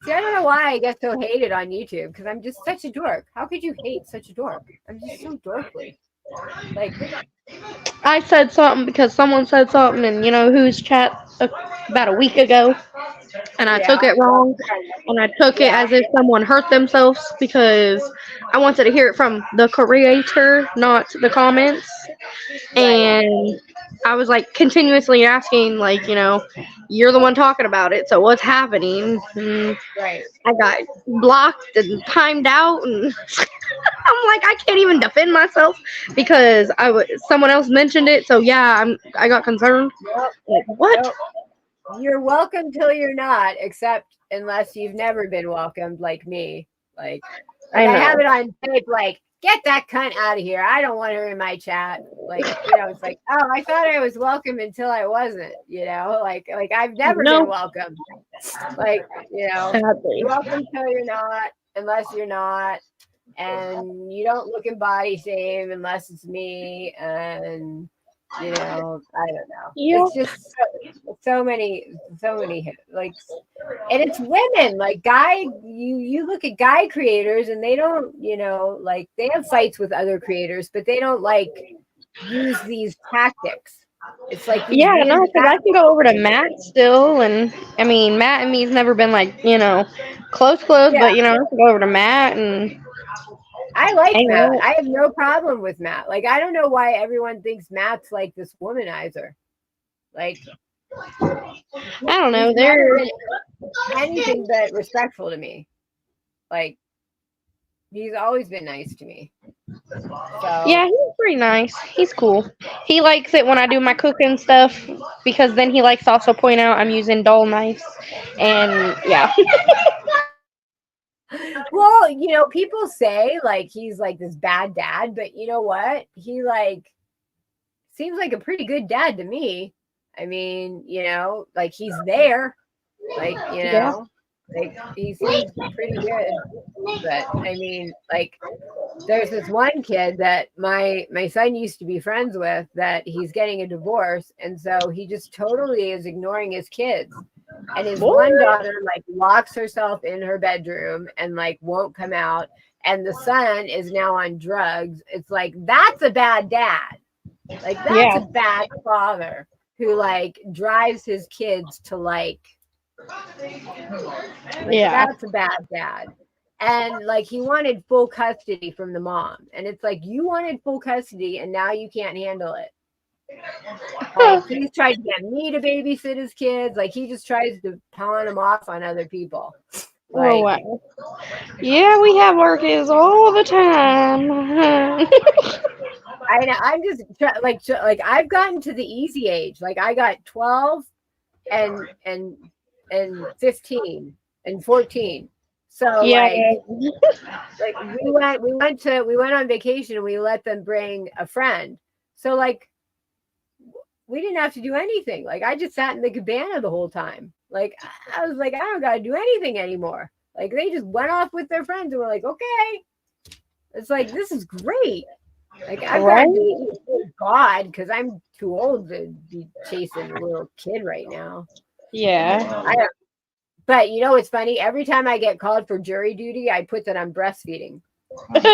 See, I don't know why I get so hated on YouTube because I'm just such a dork. How could you hate such a dork? I'm just so dorkly. Like, I said something because someone said something in whose chat about a week ago, and I took yeah, it wrong, and I took it yeah, as if someone hurt themselves because I wanted to hear it from the creator, not the comments. right, And I was like continuously asking, like, you're the one talking about it, so what's happening? And right. I got blocked and timed out, and I'm like, I can't even defend myself because someone else mentioned it. So yeah, I got concerned. Nope, Like, what? nope. You're welcome till you're not, except unless you've never been welcomed, like me. Like I I know. have it on tape. Like, get that cunt out of here. I don't want her in my chat. Like, it's like, oh, I thought I was welcome until I wasn't. Like I've never been No, welcome. Like, sadly. you're welcome till you're not, unless you're not, and you don't look and body shame unless it's me, and I don't know. Yeah. It's just so many like, and it's women like you look at guy creators and they don't, like they have fights with other creators, but they don't like use these tactics. It's like these Yeah, weird no, because I can tactics go that over to they do. Matt still, and I mean, Matt and me's never been like, close, Yeah, but I can go over to Matt and I like hang Matt. out. I have no problem with Matt. Like, I don't know why everyone thinks Matt's like this womanizer. Like, I don't know. he's never They're been anything but respectful to me. Like, he's always been nice to me. Yeah, So, he's pretty nice. He's cool. He likes it when I do my cooking stuff because then he likes to also point out I'm using dull knives, and yeah. well, people say like he's like this bad dad, but you know what? He like seems like a pretty good dad to me. I mean, like he's there, like, Yeah. like he seems pretty good. But I mean, like there's this one kid that my son used to be friends with that he's getting a divorce, and so he just totally is ignoring his kids. And his one What? daughter like locks herself in her bedroom and like won't come out, and the son is now on drugs. It's like, that's a bad dad. Like, that's Yeah. a bad father who like drives his kids to like Yeah. that's a bad dad. And like he wanted full custody from the mom. And it's like, you wanted full custody and now you can't handle it. Like, he's tried to get me to babysit his kids. Like, he just tries to pawn them off on other people. Oh Like, wow. Yeah, we have our kids all the time. I'm just like I've gotten to the easy age. Like, I got 12 and 15 and 14. So Yeah. like we went on vacation and we let them bring a friend. So like we didn't have to do anything. Like, I just sat in the cabana the whole time. Like, I was like, I don't gotta do anything anymore. Like, they just went off with their friends and were like, okay. It's like, this is great. Like, I've got to Right? do God, because I'm too old to be chasing a little kid right now. Yeah. I don't. But you know what's funny? Every time I get called for jury duty, I put that I'm breastfeeding. Because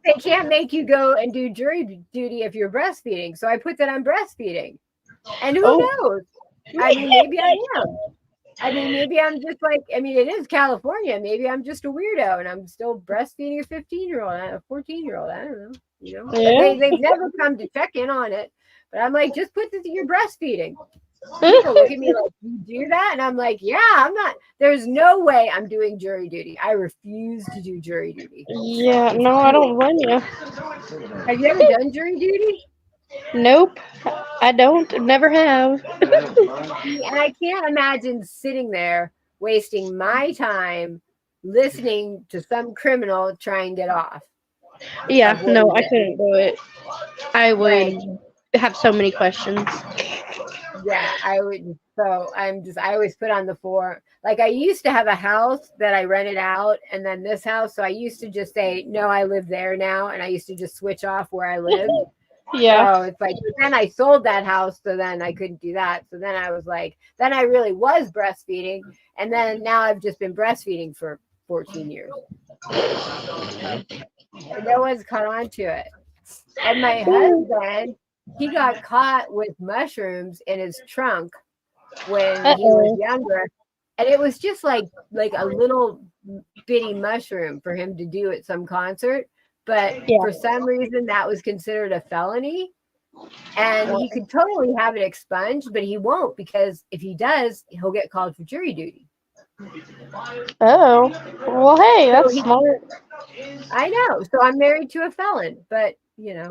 they can't make you go and do jury duty if you're breastfeeding. So I put that I'm breastfeeding. And who knows? I mean, maybe I am. I mean, maybe I'm just like, I mean, it is California. Maybe I'm just a weirdo and I'm still breastfeeding a 15-year-old, a 14-year-old. I don't know. You know, but they've never come to check in on it. But I'm like, just put this, you're breastfeeding. People look at me like, you do that? And I'm like, yeah, I'm not. There's no way I'm doing jury duty. I refuse to do jury duty. Yeah, no, I don't blame you. Have you ever done jury duty? Nope, I don't. Never have. And I can't imagine sitting there wasting my time listening to some criminal try and get off. Yeah, no, I couldn't do it. I would Like, have so many questions. yeah, I would. So I always put on the form. Like, I used to have a house that I rented out, and then this house. So I used to just say, no, I live there now. And I used to just switch off where I lived. Yeah. So it's like, then I sold that house. So then I couldn't do that. So then I was like, then I really was breastfeeding. And then now I've just been breastfeeding for 14 years. No one's caught on to it. And my husband, he got caught with mushrooms in his trunk when he was younger. And it was just like a little bitty mushroom for him to do at some concert. But for some reason, that was considered a felony. And he could totally have it expunged, but he won't, because if he does, he'll get called for jury duty. Oh, well, hey, that's smart. I know. So I'm married to a felon, but you know,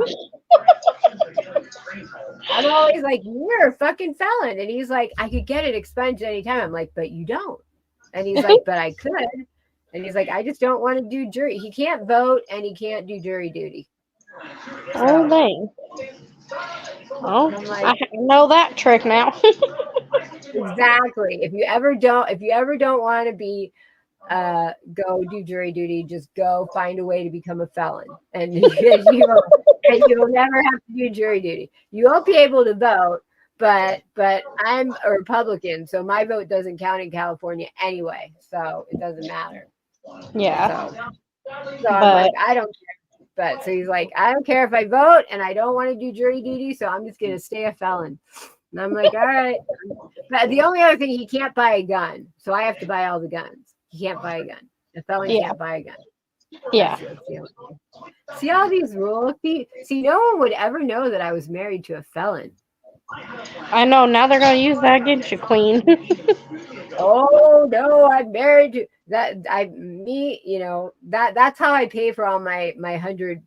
I'm always like, you're a fucking felon. And he's like, I could get it expunged anytime. I'm like, but you don't. And he's like, but I could. And he's like, I just don't want to do jury. He can't vote and he can't do jury duty. Oh, dang. Oh, like, I know that trick now. Exactly. If you ever don't want to be go do jury duty, just go find a way to become a felon, and you will never have to do jury duty. You won't be able to vote, but I'm a Republican, so my vote doesn't count in California anyway, so it doesn't matter. Yeah. So I'm like, I don't care. But so he's like, I don't care if I vote, and I don't want to do jury duty, so I'm just gonna stay a felon. And I'm like, all right. But the only other thing, he can't buy a gun, so I have to buy all the guns. He can't buy a gun. A felon can't buy a gun. Yeah. See all these rules? See, no one would ever know that I was married to a felon. I know. Now they're going to use that against you, Queen. Oh, no, I'm married to that. That's how I pay for all my 100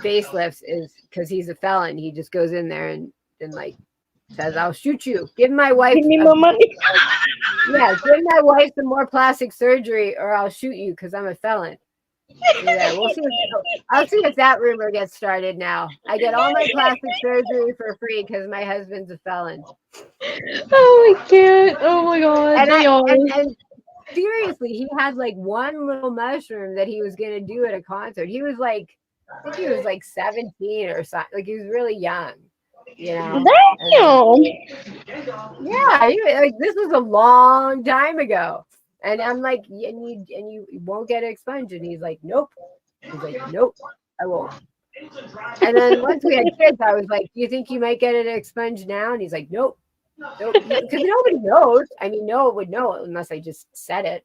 facelifts, is because he's a felon. He just goes in there and like says, I'll shoot you. Give my wife more money. Yeah, give my wife some more plastic surgery or I'll shoot you because I'm a felon. Yeah, I'll see if that rumor gets started now. I get all my plastic surgery for free because my husband's a felon. Oh, I can't. Oh, my God. And seriously, he had like one little mushroom that he was going to do at a concert. He was like, I think he was like 17 or something. Like, he was really young. You know, yeah, this was a long time ago, and I'm like, and you won't get it expunged, and he's like, nope. He's like, nope, I won't. And then once we had kids, I was like, do you think you might get it expunged now? And he's like, nope, because nobody knows. I mean, no one would know it unless I just said it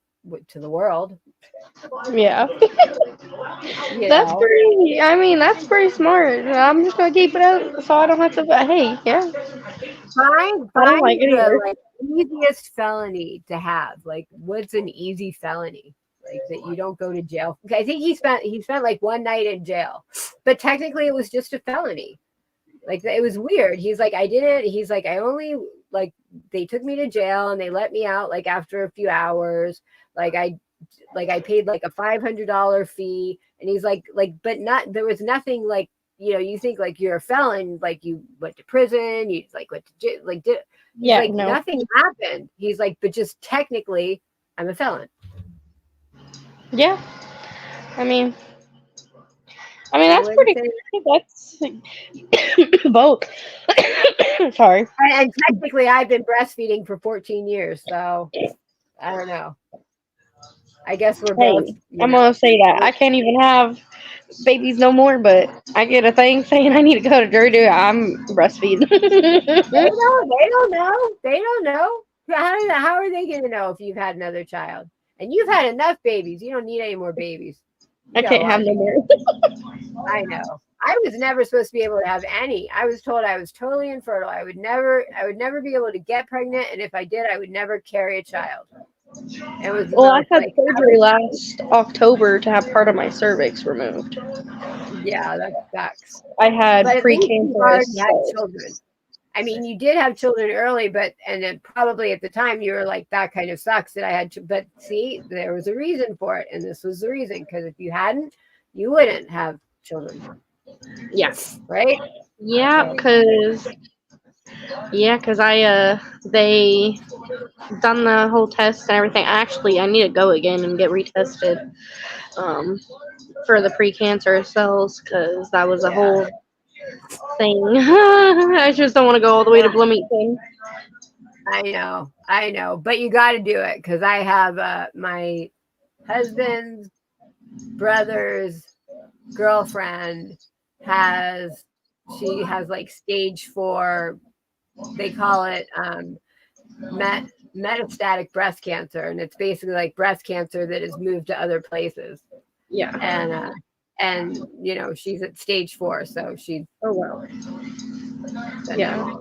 to the world. Yeah. That's pretty. I mean, that's pretty smart. I'm just gonna keep it out so I don't have to. Hey, yeah. Find the easiest felony to have. Like, what's an easy felony? Like, that you don't go to jail. I think he spent like one night in jail, but technically it was just a felony. Like, it was weird. He's like, I didn't. He's like, I only, like, they took me to jail and they let me out like after a few hours. Like I paid like a $500 fee, and he's like, but not, there was nothing like, you know, you think like you're a felon, like you went to prison, you like went to jail, like did, yeah, like nothing happened. He's like, but just technically, I'm a felon. Yeah, I mean that's pretty good. That's both. Sorry. And technically, I've been breastfeeding for 14 years, so I don't know. I guess we're both. I'm gonna say that I can't even have babies no more, but I get a thing saying I need to go to GRWM. I'm breastfeeding. They don't know. They don't know. How are they going to know if you've had another child? And you've had enough babies. You don't need any more babies. You I got a can't lot have of no babies. more. I know. I was never supposed to be able to have any. I was told I was totally infertile. I would never be able to get pregnant, and if I did, I would never carry a child. It was the Well, I most had like, surgery last October to have part of my cervix removed. yeah, that sucks. I had But at least you've precancerous already had cells. children. I mean, you did have children early, and then probably at the time you were like, that kind of sucks that I had to. But see, there was a reason for it, and this was the reason, because if you hadn't, you wouldn't have children, Yeah. right? Yeah, So, cause they done the whole test and everything. Actually, I need to go again and get retested, for the precancerous cells, cause that was a yeah, whole thing. I just don't want to go all the way to yeah. Bloomington. I know, but you got to do it, because I have my husband's brother's girlfriend she has like stage 4. They call it metastatic breast cancer, and it's basically like breast cancer that has moved to other places. Yeah. And she's at stage 4, so she's Oh wow. Yeah.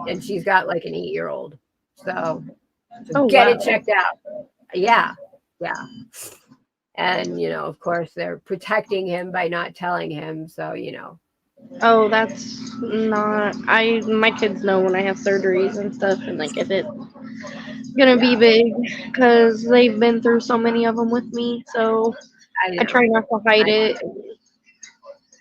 and she's got like an 8-year-old, so Oh get wow. it checked out. Yeah. And of course they're protecting him by not telling him, so Oh, that's not. My kids know when I have surgeries and stuff, and like if it's gonna be yeah, big, because they've been through so many of them with me. So I I try know. not to hide it.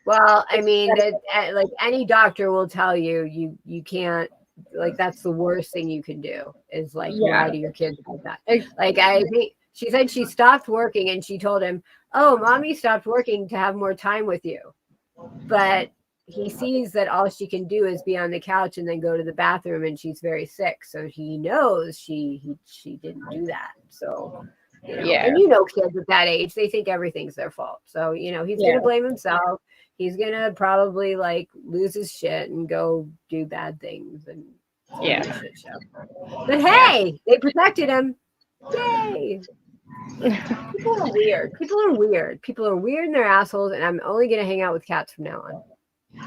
Well, I mean that, like any doctor will tell you, you can't, like, that's the worst thing you can do, is like lie Yeah. to your kids like that. Like, I think she said she stopped working, and she told him, "Oh, mommy stopped working to have more time with you." But he sees that all she can do is be on the couch and then go to the bathroom, and she's very sick, so he knows she didn't do that. So Yeah. and kids at that age, they think everything's their fault. So he's Yeah. gonna blame himself. He's gonna probably like lose his shit and go do bad things, and it's gonna be a shit show. But hey, they protected him. Yay! People are weird. People are weird and they're assholes, and I'm only gonna hang out with cats from now on.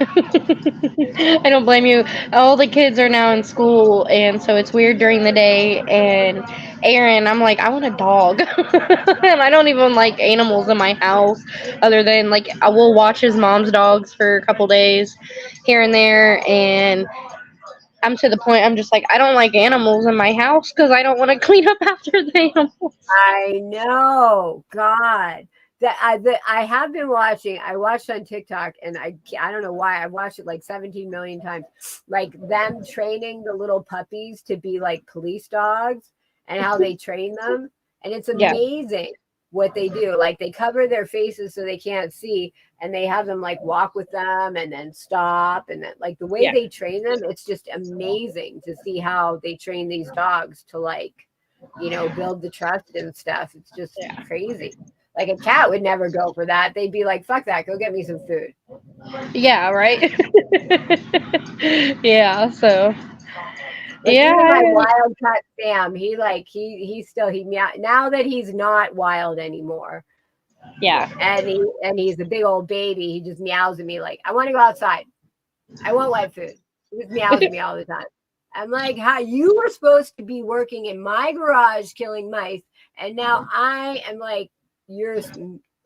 I don't blame you. All the kids are now in school, and so it's weird during the day. And Aaron, I'm like, I want a dog, and I don't even like animals in my house, other than like I will watch his mom's dogs for a couple days, here and there. And I'm to the point I'm just like, I don't like animals in my house because I don't want to clean up after the animals. I know, God. That I have been watching. I watched on TikTok, and I don't know why. I've watched it like 17 million times. Like them training the little puppies to be like police dogs, and how they train them, and it's Yeah. amazing what they do. Like they cover their faces so they can't see, and they have them like walk with them and then stop, and then like the way Yeah. they train them, it's just amazing to see how they train these dogs to like build the trust and stuff. It's just crazy. Like a cat would never go for that. They'd be like, fuck that, go get me some food. Yeah, right? Yeah, so. Like Yeah. even my wild cat Sam, he's still meow now that he's not wild anymore. Yeah. And he's a big old baby. He just meows at me like, I want to go outside. I want wet food. He just meows at me all the time. I'm like, how you were supposed to be working in my garage killing mice, and now I am like your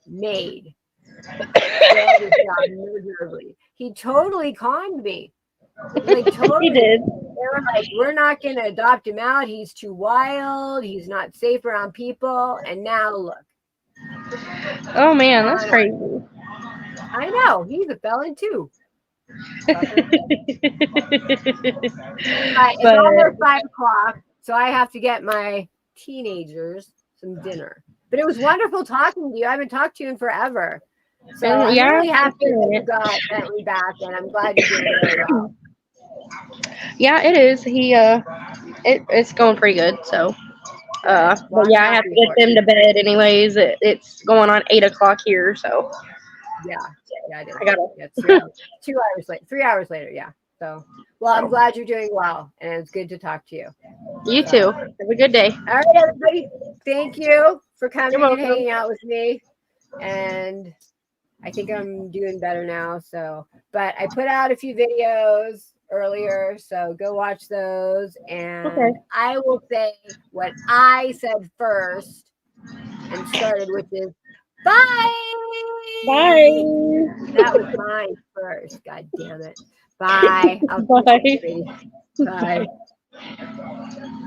maid. He totally conned me. Like totally. He did. They were like, we're not gonna adopt him out. He's too wild. He's not safe around people. And now look. Oh man, that's crazy. I know. He's a felon too. It's almost 5:00, so I have to get my teenagers some dinner. But it was wonderful talking to you. I haven't talked to you in forever. So I'm really happy that you got Bentley back, and I'm glad you're doing really well. Yeah, it is. It's going pretty good. So, but yeah, I have to get them to bed anyways. It's going on 8 o'clock here. So. Yeah, I did. I got it. Yeah, it's 3 hours. 2 hours later. 3 hours later. Yeah. So, well, I'm glad you're doing well, and it's good to talk to you. You too. Have a good day. All right, everybody. Thank you for coming You're and welcome. hanging out with me. And I think I'm doing better now. So, but I put out a few videos earlier, so go watch those. And Okay. I will say what I said first and started, which is bye. Bye. That was mine first. God damn it. Bye. I'll Bye. Bye. Bye.